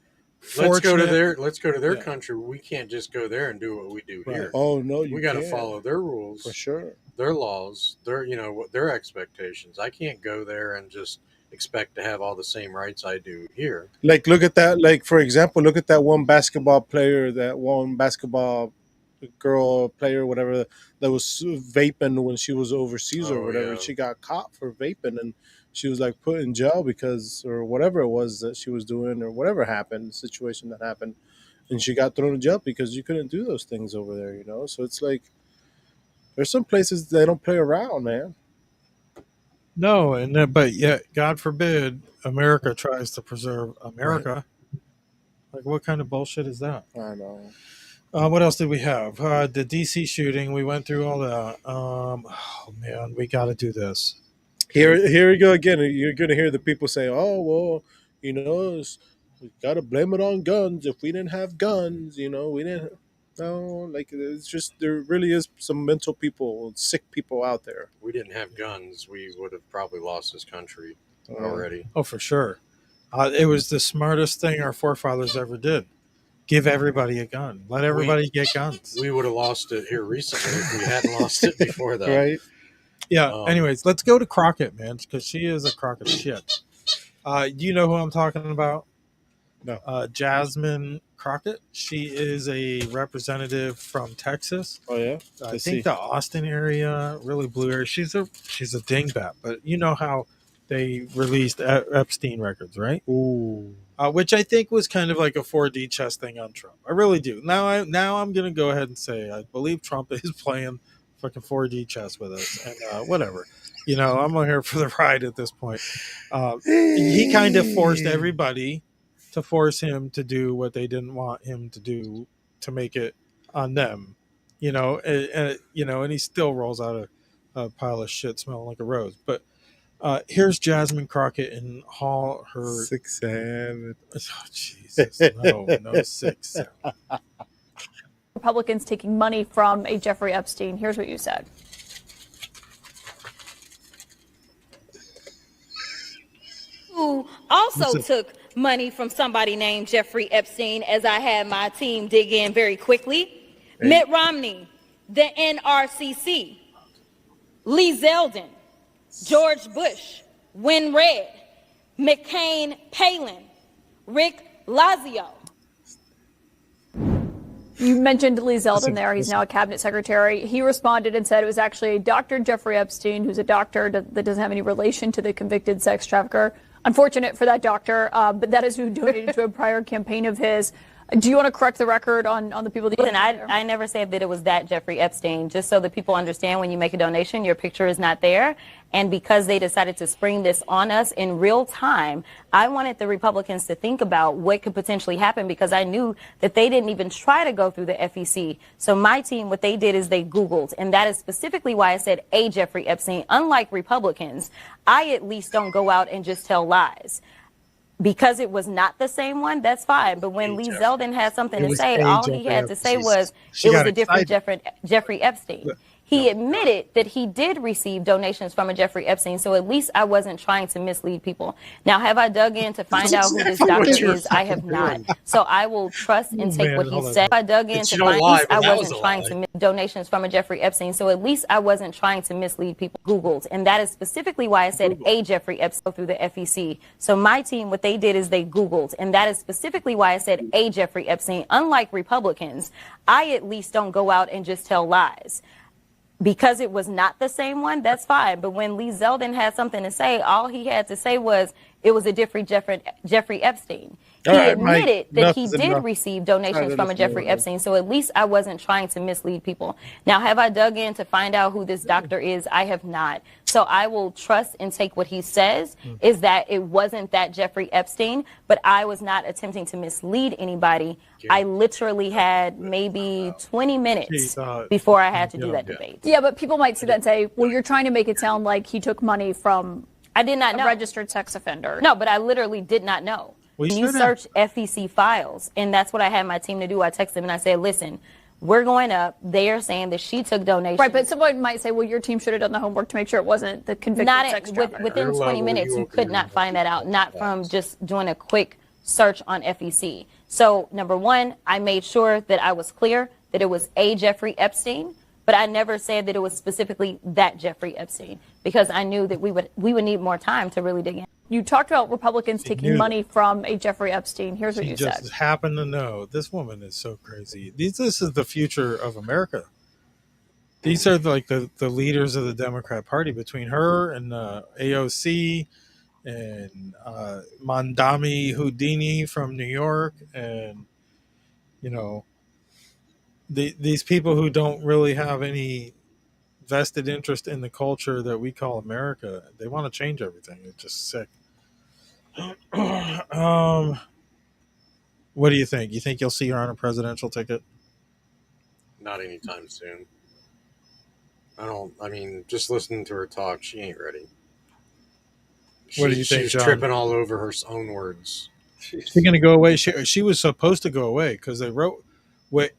let's go to their country. We can't just go there and do what we do here. Oh no, we got to follow their rules for sure, their laws, their expectations. I can't go there and just expect to have all the same rights I do here. Like, look at that. Like, for example, look at that one basketball girl player, whatever, that was vaping when she was overseas or whatever. Yeah. She got caught for vaping, and she was like put in jail because, or whatever it was that she was doing, or whatever happened, the situation that happened, and she got thrown in jail because you couldn't do those things over there, you know? So it's like, there's some places they don't play around, man. No, but yet, God forbid, America tries to preserve America. Right. Like, what kind of bullshit is that? I know. What else did we have? The DC shooting. We went through all that. Oh man, we got to do this. Here we go again. You're gonna hear the people say, "Oh well, you know, we gotta blame it on guns. If we didn't have guns, you know, we didn't." No, like, it's just, there really is some mental people, sick people out there. If we didn't have guns, we would have probably lost this country already. Oh, for sure. It was the smartest thing our forefathers ever did. Give everybody a gun. Let everybody get guns. We would have lost it here recently if we hadn't lost it before that. Right? Yeah. Anyways, let's go to Crockett, man, because she is a crock of shit. Do you know who I'm talking about? No. Jasmine Crockett. She is a representative from Texas. Oh yeah. I think the Austin area, really blue area. She's a dingbat, but you know how they released Epstein records, right? Ooh. Which I think was kind of like a 4D chess thing on Trump. I really do. Now I'm gonna go ahead and say I believe Trump is playing fucking 4D chess with us, and whatever. You know, I'm here for the ride at this point. He kind of forced everybody to force him to do what they didn't want him to do, to make it on them. You know, and he still rolls out a pile of shit smelling like a rose. But here's Jasmine Crockett in all her 6'7". Oh, Jesus, no 6'7". Republicans taking money from a Jeffrey Epstein. Here's what you said. Who also took money from somebody named Jeffrey Epstein, as I had my team dig in very quickly. Hey. Mitt Romney, the NRCC, Lee Zeldin, George Bush, Win Red, McCain Palin, Rick Lazio. You mentioned Lee Zeldin there. He's now a cabinet secretary. He responded and said it was actually Dr. Jeffrey Epstein, who's a doctor that doesn't have any relation to the convicted sex trafficker. Unfortunate for that doctor, but that is who donated to a prior campaign of his. Do you want to correct the record on the people that... Listen, I never said that it was that Jeffrey Epstein. Just so that people understand, when you make a donation, your picture is not there. And because they decided to spring this on us in real time, I wanted the Republicans to think about what could potentially happen, because I knew that they didn't even try to go through the FEC. So my team, what they did is they Googled. And that is specifically why I said a Jeffrey Epstein. Unlike Republicans, I at least don't go out and just tell lies. Because it was not the same one, that's fine. But when Lee Zeldin had something to say, all he had to say was it was a different Jeffrey Epstein. He admitted that he did receive donations from a Jeffrey Epstein, so at least I wasn't trying to mislead people. Now, have I dug in to find out who this doctor is? I have not. So I will trust and take what he said. I dug in to find out, I wasn't trying to donations from a Jeffrey Epstein, so at least I wasn't trying to mislead people. Googled, and that is specifically why I said a Jeffrey Epstein through the FEC. So my team, what they did is they Googled, and that is specifically why I said a Jeffrey Epstein. Unlike Republicans, I at least don't go out and just tell lies. Because it was not the same one, that's fine. But when Lee Zeldin had something to say, all he had to say was it was a different Jeffrey Epstein. He admitted that he did receive donations from a Jeffrey Epstein, so at least I wasn't trying to mislead people. Now, have I dug in to find out who this doctor is? I have not. So I will trust and take what he says, is that it wasn't that Jeffrey Epstein, but I was not attempting to mislead anybody. I literally had maybe 20 minutes before I had to do that debate. Yeah, but people might see that and say, well, you're trying to make it sound like he took money from I did not know. A registered sex offender. No, but I literally did not know. We You should have. search FEC files, and that's what I had my team to do. I texted them and I said, listen, we're going up. They are saying that she took donations. Right, but someone might say, well, your team should have done the homework to make sure it wasn't the convicted sex trafficker. Within 20 minutes, you could not find that out, not from just doing a quick search on FEC. So, number one, I made sure that I was clear that it was a Jeffrey Epstein, but I never said that it was specifically that Jeffrey Epstein because I knew that we would need more time to really dig in. You talked about Republicans taking money from a Jeffrey Epstein. Here's what you said. Just happen to know. This woman is so crazy. This is the future of America. These are like the leaders of the Democrat Party between her and AOC and Mandami Houdini from New York and, these people who don't really have any vested interest in the culture that we call America. They want to change everything. It's just sick. What do you think? You think you'll see her on a presidential ticket? Not anytime soon. Just listening to her talk, she ain't ready. What do you think, She's John? tripping all over her own words. She's going to go away. She was supposed to go away because they wrote,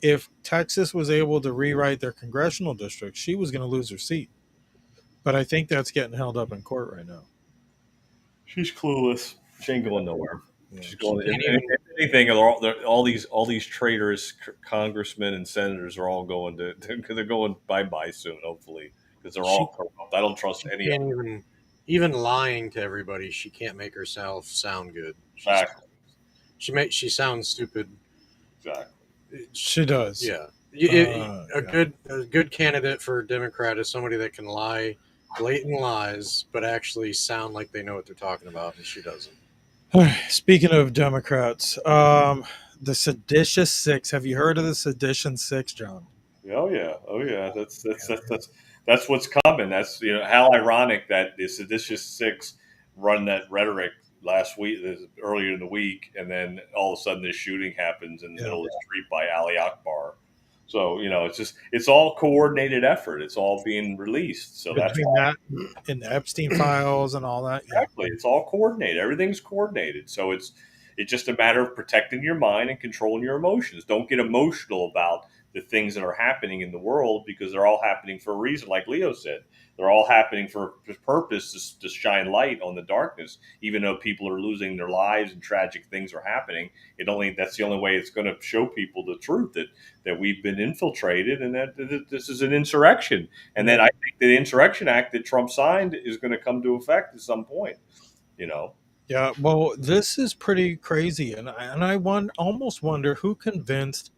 if Texas was able to rewrite their congressional district, she was going to lose her seat. But I think that's getting held up in court right now. She's clueless. She ain't going nowhere. Yeah, she's going. If anything, all these traitors, congressmen and senators, are all going they're going bye soon. Hopefully, because they're all corrupt. I don't trust any of them. Even lying to everybody, she can't make herself sound good. Exactly. She sounds stupid. Exactly. She does. Yeah. A good candidate for a Democrat is somebody that can lie, blatant lies, but actually sound like they know what they're talking about, and she doesn't. Speaking of Democrats, the Seditious Six. Have you heard of the Seditious Six, John? Oh yeah. That's what's coming. That's how ironic that the Seditious Six run that rhetoric last week, earlier in the week, and then all of a sudden this shooting happens in the middle of the street by Ali Akbar. So it's all coordinated effort. It's all being released. So between that and the Epstein files and all that. Exactly, it's all coordinated. Everything's coordinated. So it's just a matter of protecting your mind and controlling your emotions. Don't get emotional about the things that are happening in the world because they're all happening for a reason. Like Leo said, they're all happening for a purpose to shine light on the darkness. Even though people are losing their lives and tragic things are happening, that's the only way it's going to show people the truth that we've been infiltrated and that this is an insurrection. And then I think the Insurrection Act that Trump signed is going to come to effect at some point. Yeah, well, this is pretty crazy, and I almost wonder who convinced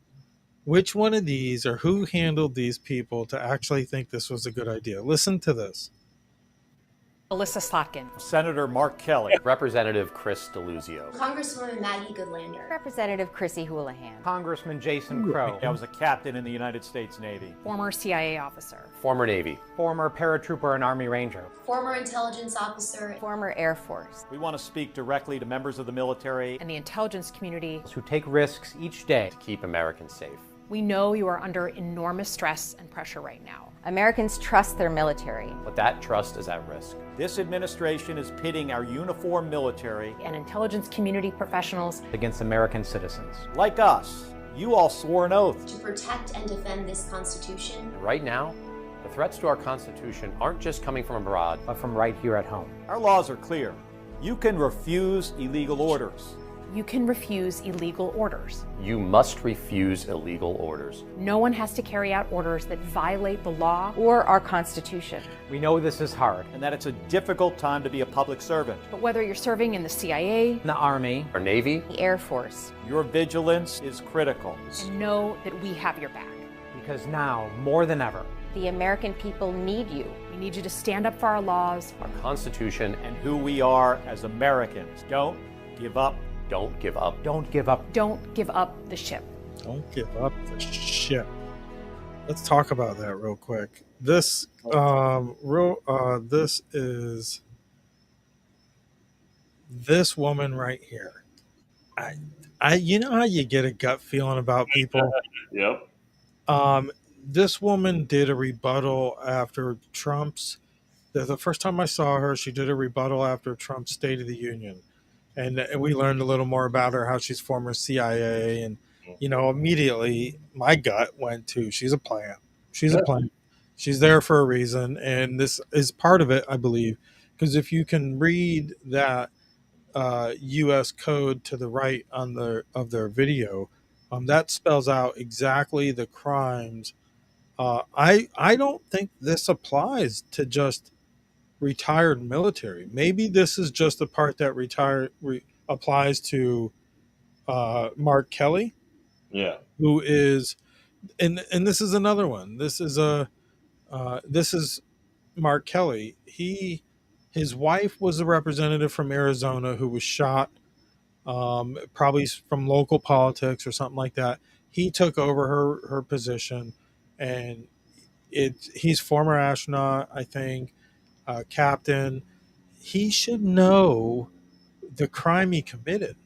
which one of these or who handled these people to actually think this was a good idea. Listen to this. Alyssa Slotkin. Senator Mark Kelly. Representative Chris DeLuzio. Congresswoman Maggie Goodlander. Representative Chrissy Houlihan. Congressman Jason Crow. I was a captain in the United States Navy. Former CIA officer. Former Navy. Former paratrooper and Army Ranger. Former intelligence officer. Former Air Force. We want to speak directly to members of the military and the intelligence community who take risks each day to keep Americans safe. We know you are under enormous stress and pressure right now. Americans trust their military. But that trust is at risk. This administration is pitting our uniformed military and intelligence community professionals against American citizens. Like us, you all swore an oath to protect and defend this Constitution. Right now, the threats to our Constitution aren't just coming from abroad, but from right here at home. Our laws are clear. You can refuse illegal orders. You can refuse illegal orders. You must refuse illegal orders. No one has to carry out orders that violate the law or our Constitution. We know this is hard and that it's a difficult time to be a public servant. But whether you're serving in the CIA, the Army, or Navy, the Air Force, your vigilance is critical. And know that we have your back. Because now, more than ever, the American people need you. We need you to stand up for our laws, our Constitution, and who we are as Americans. Don't give up. Don't give up. Don't give up. Don't give up the ship. Don't give up the ship. Let's talk about that real quick. This is this woman right here. I you know how you get a gut feeling about people? Yep. This woman did a rebuttal after Trump's. The first time I saw her, she did a rebuttal after Trump's State of the Union. and we learned a little more about her, how she's former CIA, and immediately my gut went to she's a plant. She's a plant. She's there for a reason, and this is part of it, I believe, because if you can read that U.S. code to the right on their video, that spells out exactly the crimes. I don't think this applies to just retired military. Maybe this is just the part that applies to Mark Kelly. Yeah. Who is, and this is another one. This is Mark Kelly. His wife was a representative from Arizona who was shot, probably from local politics or something like that. He took over her position, and he's former astronaut, I think, captain. He should know the crime he committed,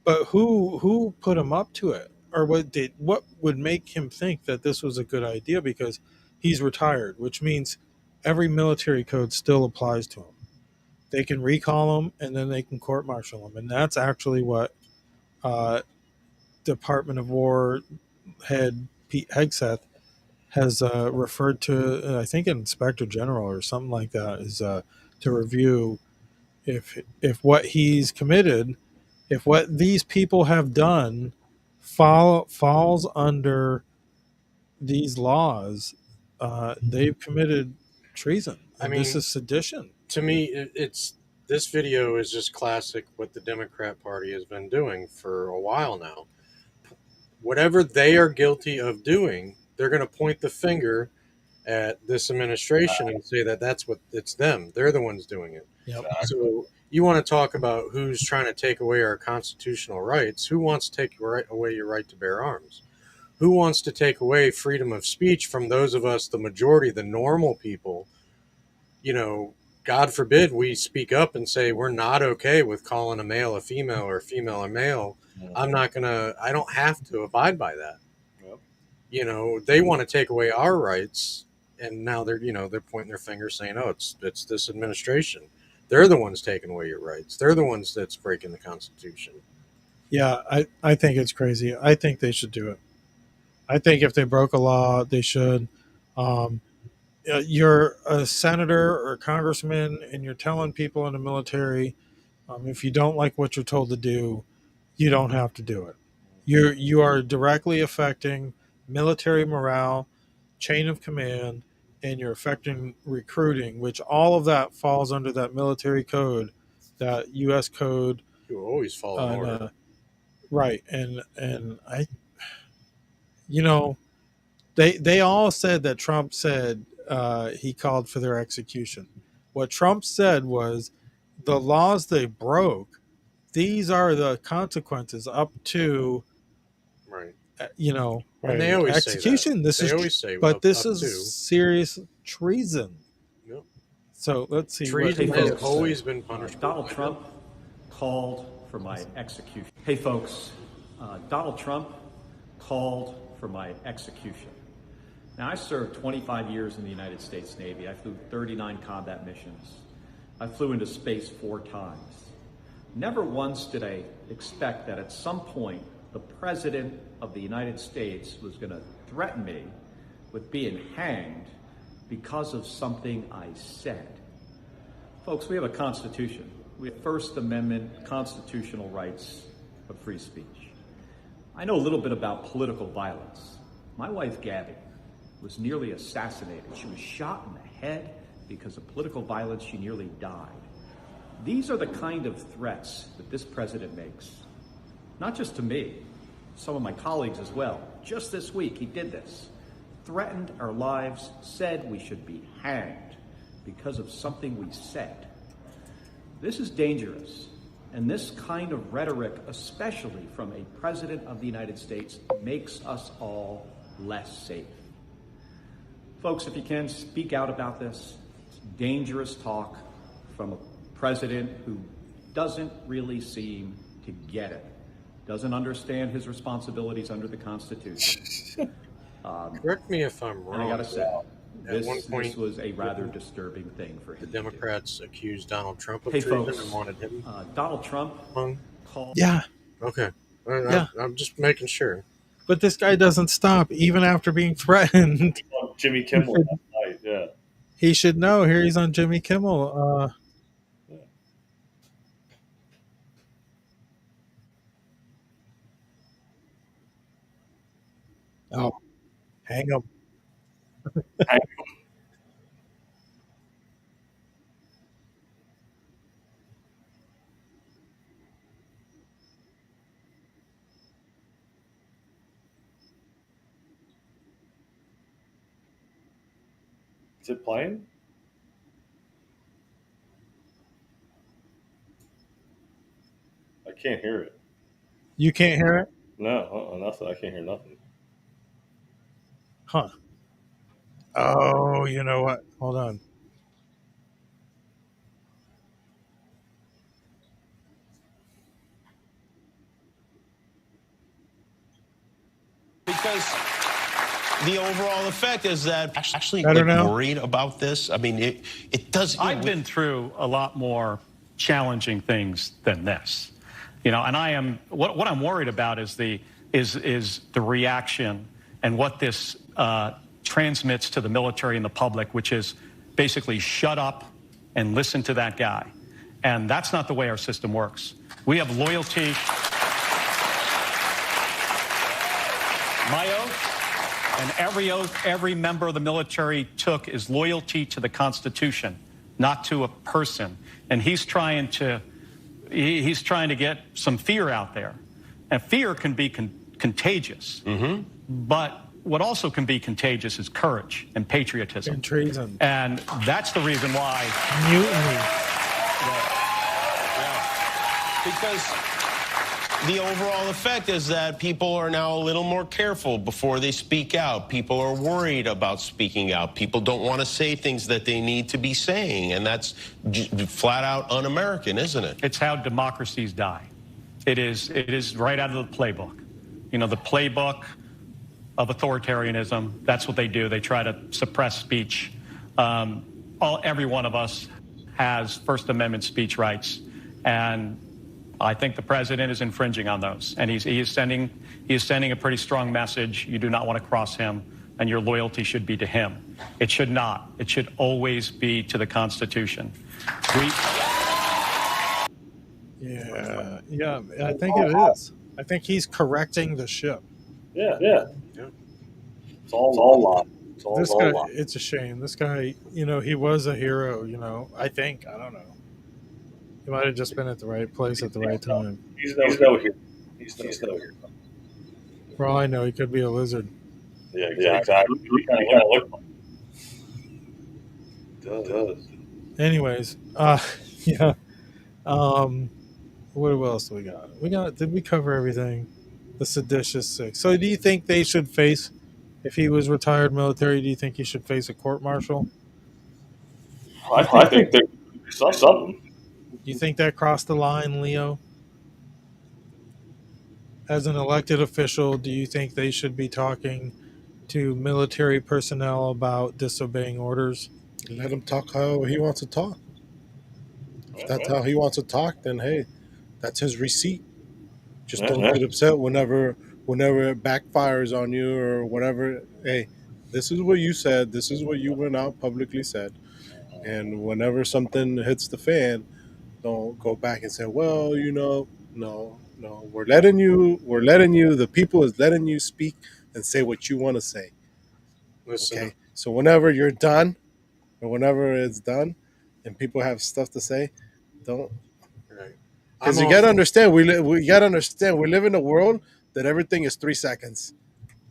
but who put him up to it, or what would make him think that this was a good idea? Because he's retired, which means every military code still applies to him. They can recall him, and then they can court-martial him, and that's actually what Department of War head Pete Hegseth has referred to. I think an inspector general or something like that is to review if what he's committed, if what these people have done falls under these laws, they've committed treason. I mean, this is sedition. To me, it's this video is just classic what the Democrat Party has been doing for a while now. Whatever they are guilty of doing, they're going to point the finger at this administration and say that that's what it's them. They're the ones doing it. Yep. So you want to talk about who's trying to take away our constitutional rights? Who wants to take away your right to bear arms? Who wants to take away freedom of speech from those of us, the majority, the normal people? God forbid we speak up and say we're not okay with calling a male a female or a female a male. I don't have to abide by that. Yep. They want to take away our rights, and now they're pointing their finger saying, oh, it's this administration. They're the ones taking away your rights. They're the ones that's breaking the Constitution. Yeah, I think it's crazy. I think they should do it. I think if they broke a law, they should. You're a senator or a congressman, and you're telling people in the military, if you don't like what you're told to do, you don't have to do it. You are directly affecting military morale, chain of command, and you're affecting recruiting, which all of that falls under that military code, that U.S. code. You always follow order. Right, and I, they all said that Trump said he called for their execution. What Trump said was the laws they broke, these are the consequences up to, right. And they always execution. This is serious treason. Yep. So let's see. Treason has always been punished. Donald Trump called for my execution. Hey, folks, Donald Trump called for my execution. Now, I served 25 years in the United States Navy. I flew 39 combat missions. I flew into space 4 times. Never once did I expect that at some point the President of the United States was going to threaten me with being hanged because of something I said. Folks, we have a Constitution. We have First Amendment constitutional rights of free speech. I know a little bit about political violence. My wife, Gabby, was nearly assassinated. She was shot in the head because of political violence. She nearly died. These are the kind of threats that this president makes, not just to me, some of my colleagues as well. Just this week, he did this. Threatened our lives, said we should be hanged because of something we said. This is dangerous, and this kind of rhetoric, especially from a president of the United States, makes us all less safe. Folks, if you can, speak out about this. It's dangerous talk from a president who doesn't really seem to get it, doesn't understand his responsibilities under the Constitution. Correct me if I'm wrong. And I gotta say, At one point, this was a rather disturbing thing for him. The Democrats accused Donald Trump of Hey, treason folks, and wanted him. Donald Trump hung. called. Yeah. Okay. Yeah. I'm just making sure. But this guy doesn't stop even after being threatened. Jimmy Kimmel last night, yeah. He should know. Here he's on Jimmy Kimmel. Oh, hang him. Is it playing? I can't hear it. You can't hear it? No, nothing. I can't hear nothing. Huh. Oh, you know what? Hold on. Because the overall effect is that actually Better now? worried about this. I mean, it does. I've been through a lot more challenging things than this, and I am what I'm worried about is the reaction and what this transmits to the military and the public, which is basically shut up and listen to that guy, and that's not the way our system works. We have loyalty. My oath and every oath every member of the military took is loyalty to the Constitution, not to a person. And he's trying to get some fear out there. And fear can be contagious. Mm-hmm. But what also can be contagious is courage and patriotism. And treason. And that's the reason why. Mutiny. Because the overall effect is that people are now a little more careful before they speak out. People are worried about speaking out. People don't want to say things that they need to be saying, and that's flat out un-American, isn't it? It's how democracies die. It is right out of the playbook. The playbook of authoritarianism, that's what they do. They try to suppress speech. Every one of us has First Amendment speech rights, and I think the president is infringing on those, and he is sending a pretty strong message. You do not want to cross him, and your loyalty should be to him. It should not. It should always be to the Constitution. Yeah, I think it is. I think he's correcting the ship. Yeah. It's all lot. This guy, it's a shame. This guy, he was a hero. I think. I don't know. He might have just been at the right place at the right time. He's no hero. He's no hero. For all I know, he could be a lizard. Yeah, exactly. He kind of look like it. Does. Anyways, yeah. What else do we got? Did we cover everything? The Seditious Six. So do you think they should face, if he was retired military, do you think he should face a court-martial? I think there's something. Do you think that crossed the line, Leo? As an elected official, do you think they should be talking to military personnel about disobeying orders? Let him talk how he wants to talk. If that's how he wants to talk, then hey, that's his receipt. Just don't get upset whenever it backfires on you or whatever. Hey, this is what you said. This is what you went out publicly said. And whenever something hits the fan, don't go back and say, well, no. We're letting you, the people is letting you speak and say what you want to say. Listen. Okay. So whenever you're done or whenever it's done and people have stuff to say, don't. Right. Because you got to understand, we live in a world that everything is 3 seconds.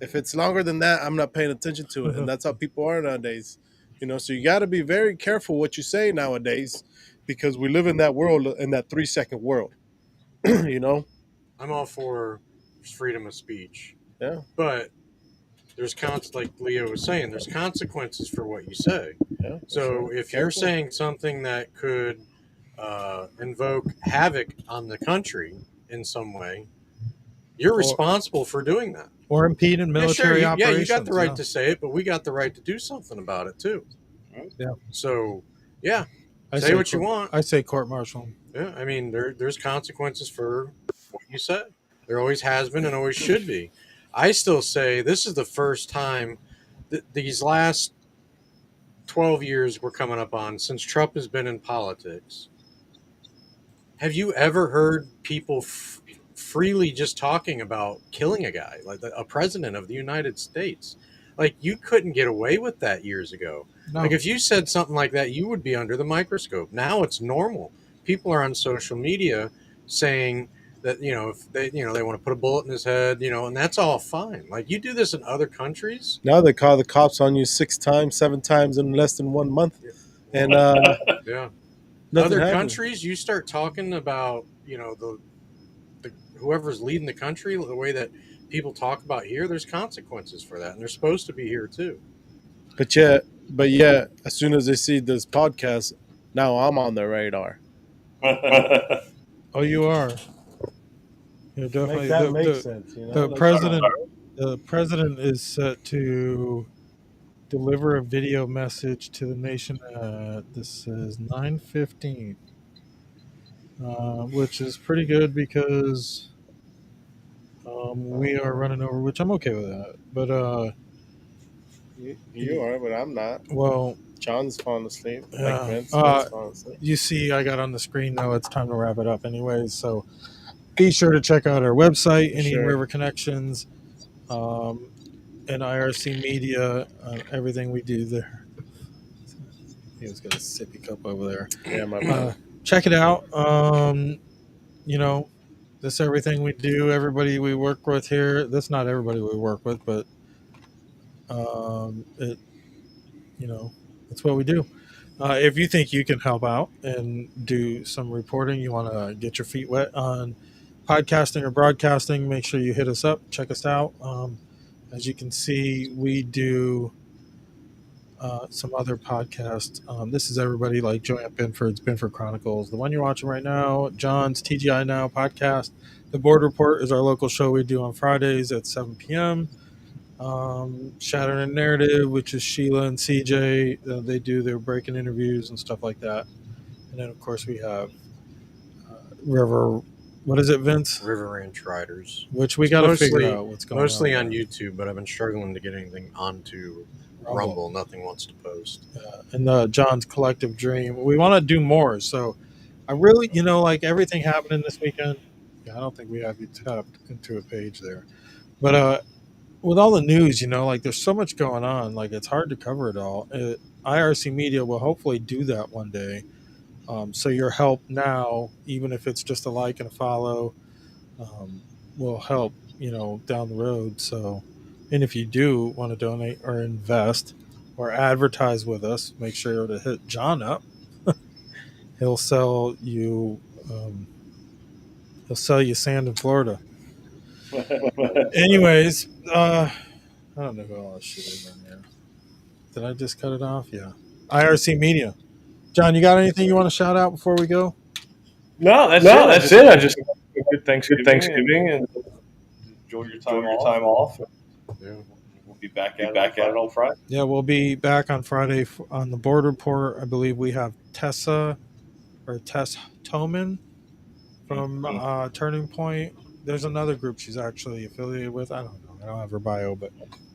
If it's longer than that, I'm not paying attention to it. And that's how people are nowadays. So you got to be very careful what you say nowadays because we live in that world, in that 3-second world. I'm all for freedom of speech. Yeah. But there's like Leo was saying, there's consequences for what you say. Yeah, so if you're saying something that could invoke havoc on the country in some way, you're responsible for doing that. or impede in military operations. Yeah, you got the right to say it, but we got the right to do something about it too. Yeah. So, yeah, I say what you want. I say court-martial. Yeah, I mean, there's consequences for what you said. There always has been and always should be. I still say this is the first time these last 12 years we're coming up on since Trump has been in politics. Have you ever heard people freely just talking about killing a guy, like a president of the United States? Like, you couldn't get away with that years ago. No. Like, if you said something like that, you would be under the microscope. Now it's normal. People are on social media saying that, if they want to put a bullet in his head, and that's all fine. Like, you do this in other countries. Now they call the cops on you 6 times, 7 times in less than 1 month. And yeah. Nothing Other happened. countries, you start talking about, the whoever's leading the country, the way that people talk about here, there's consequences for that, and they're supposed to be here too. But yeah, as soon as they see this podcast, now I'm on their radar. Oh, you are. You're definitely. That makes sense. The president is set to deliver a video message to the nation. This is 9:15, which is pretty good because we are running over, which I'm okay with that. But You are, but I'm not. Well, John's falling asleep. Like Vince falling asleep. You see, I got on the screen now. It's time to wrap it up, anyways. So be sure to check out our website, Indian River Connections, and IRC Media, everything we do there. He's got a sippy cup over there. Yeah, my bad. Check it out. This everything we do, everybody we work with here. That's not everybody we work with, but it's what we do. If you think you can help out and do some reporting, you want to get your feet wet on podcasting or broadcasting, make sure you hit us up, check us out. As you can see, we do some other podcasts. This is everybody like Joanne Binford's Binford Chronicles, the one you're watching right now, John's TGI Now podcast. The Board Report is our local show we do on Fridays at 7 p.m. Shattering Narrative, which is Sheila and CJ. They do their breaking interviews and stuff like that. And then, of course, we have River. What is it, Vince? River Ranch Riders. Which we got to figure out what's going on. Mostly on YouTube, but I've been struggling to get anything onto Rumble. Nothing wants to post. And John's Collective Dream. We want to do more. So I really, like everything happening this weekend. Yeah, I don't think we have you tapped into a page there. But with all the news, there's so much going on. Like, it's hard to cover it all. IRC Media will hopefully do that one day. So your help now, even if it's just a like and a follow, will help, down the road. So, and if you do want to donate or invest or advertise with us, make sure to hit John up. He'll sell you sand in Florida. Anyways, I don't know who all this shit is in here. Did I just cut it off? Yeah. IRC Media. John, you got anything you want to shout out before we go? No, that's it. I just good Thanksgiving and enjoy your time off. Yeah. We'll be back at it on Friday. Yeah, we'll be back on Friday on the Board Report. I believe we have Tess Toman from Turning Point. There's another group she's actually affiliated with. I don't know. I don't have her bio, but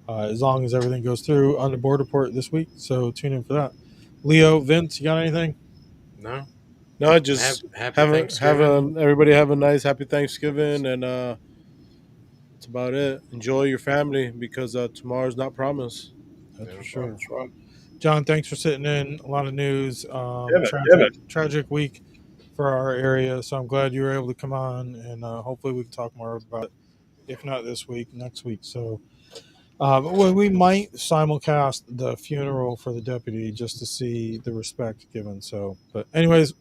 as long as everything goes through on the Board Report this week, so tune in for that. Leo, Vince, you got anything? No, just happy everybody have a nice happy Thanksgiving, and that's about it. Enjoy your family because tomorrow's not promised. That's for sure. That's right. John, thanks for sitting in. A lot of news. Tragic week for our area, so I'm glad you were able to come on, and hopefully we can talk more about it. If not this week, next week. So we might simulcast the funeral for the deputy just to see the respect given. So, but anyways,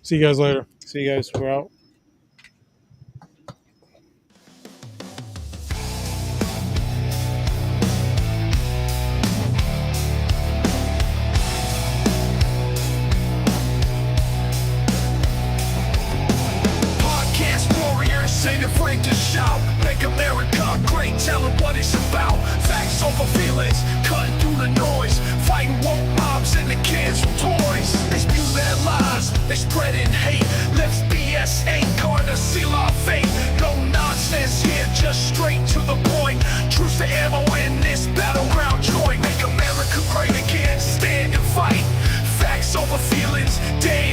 see you guys later. See you guys. We're out. Podcast warriors ain't afraid to shout, make America great, tell them what it's about. Facts over feelings, cutting through the noise. Fighting woke mobs and the kids with toys. They spew their lies, they spreading hate. Lips BS ain't gonna seal our fate. No nonsense here, just straight to the point. Truce to ammo in this battleground joint. Make America great again, stand and fight. Facts over feelings, day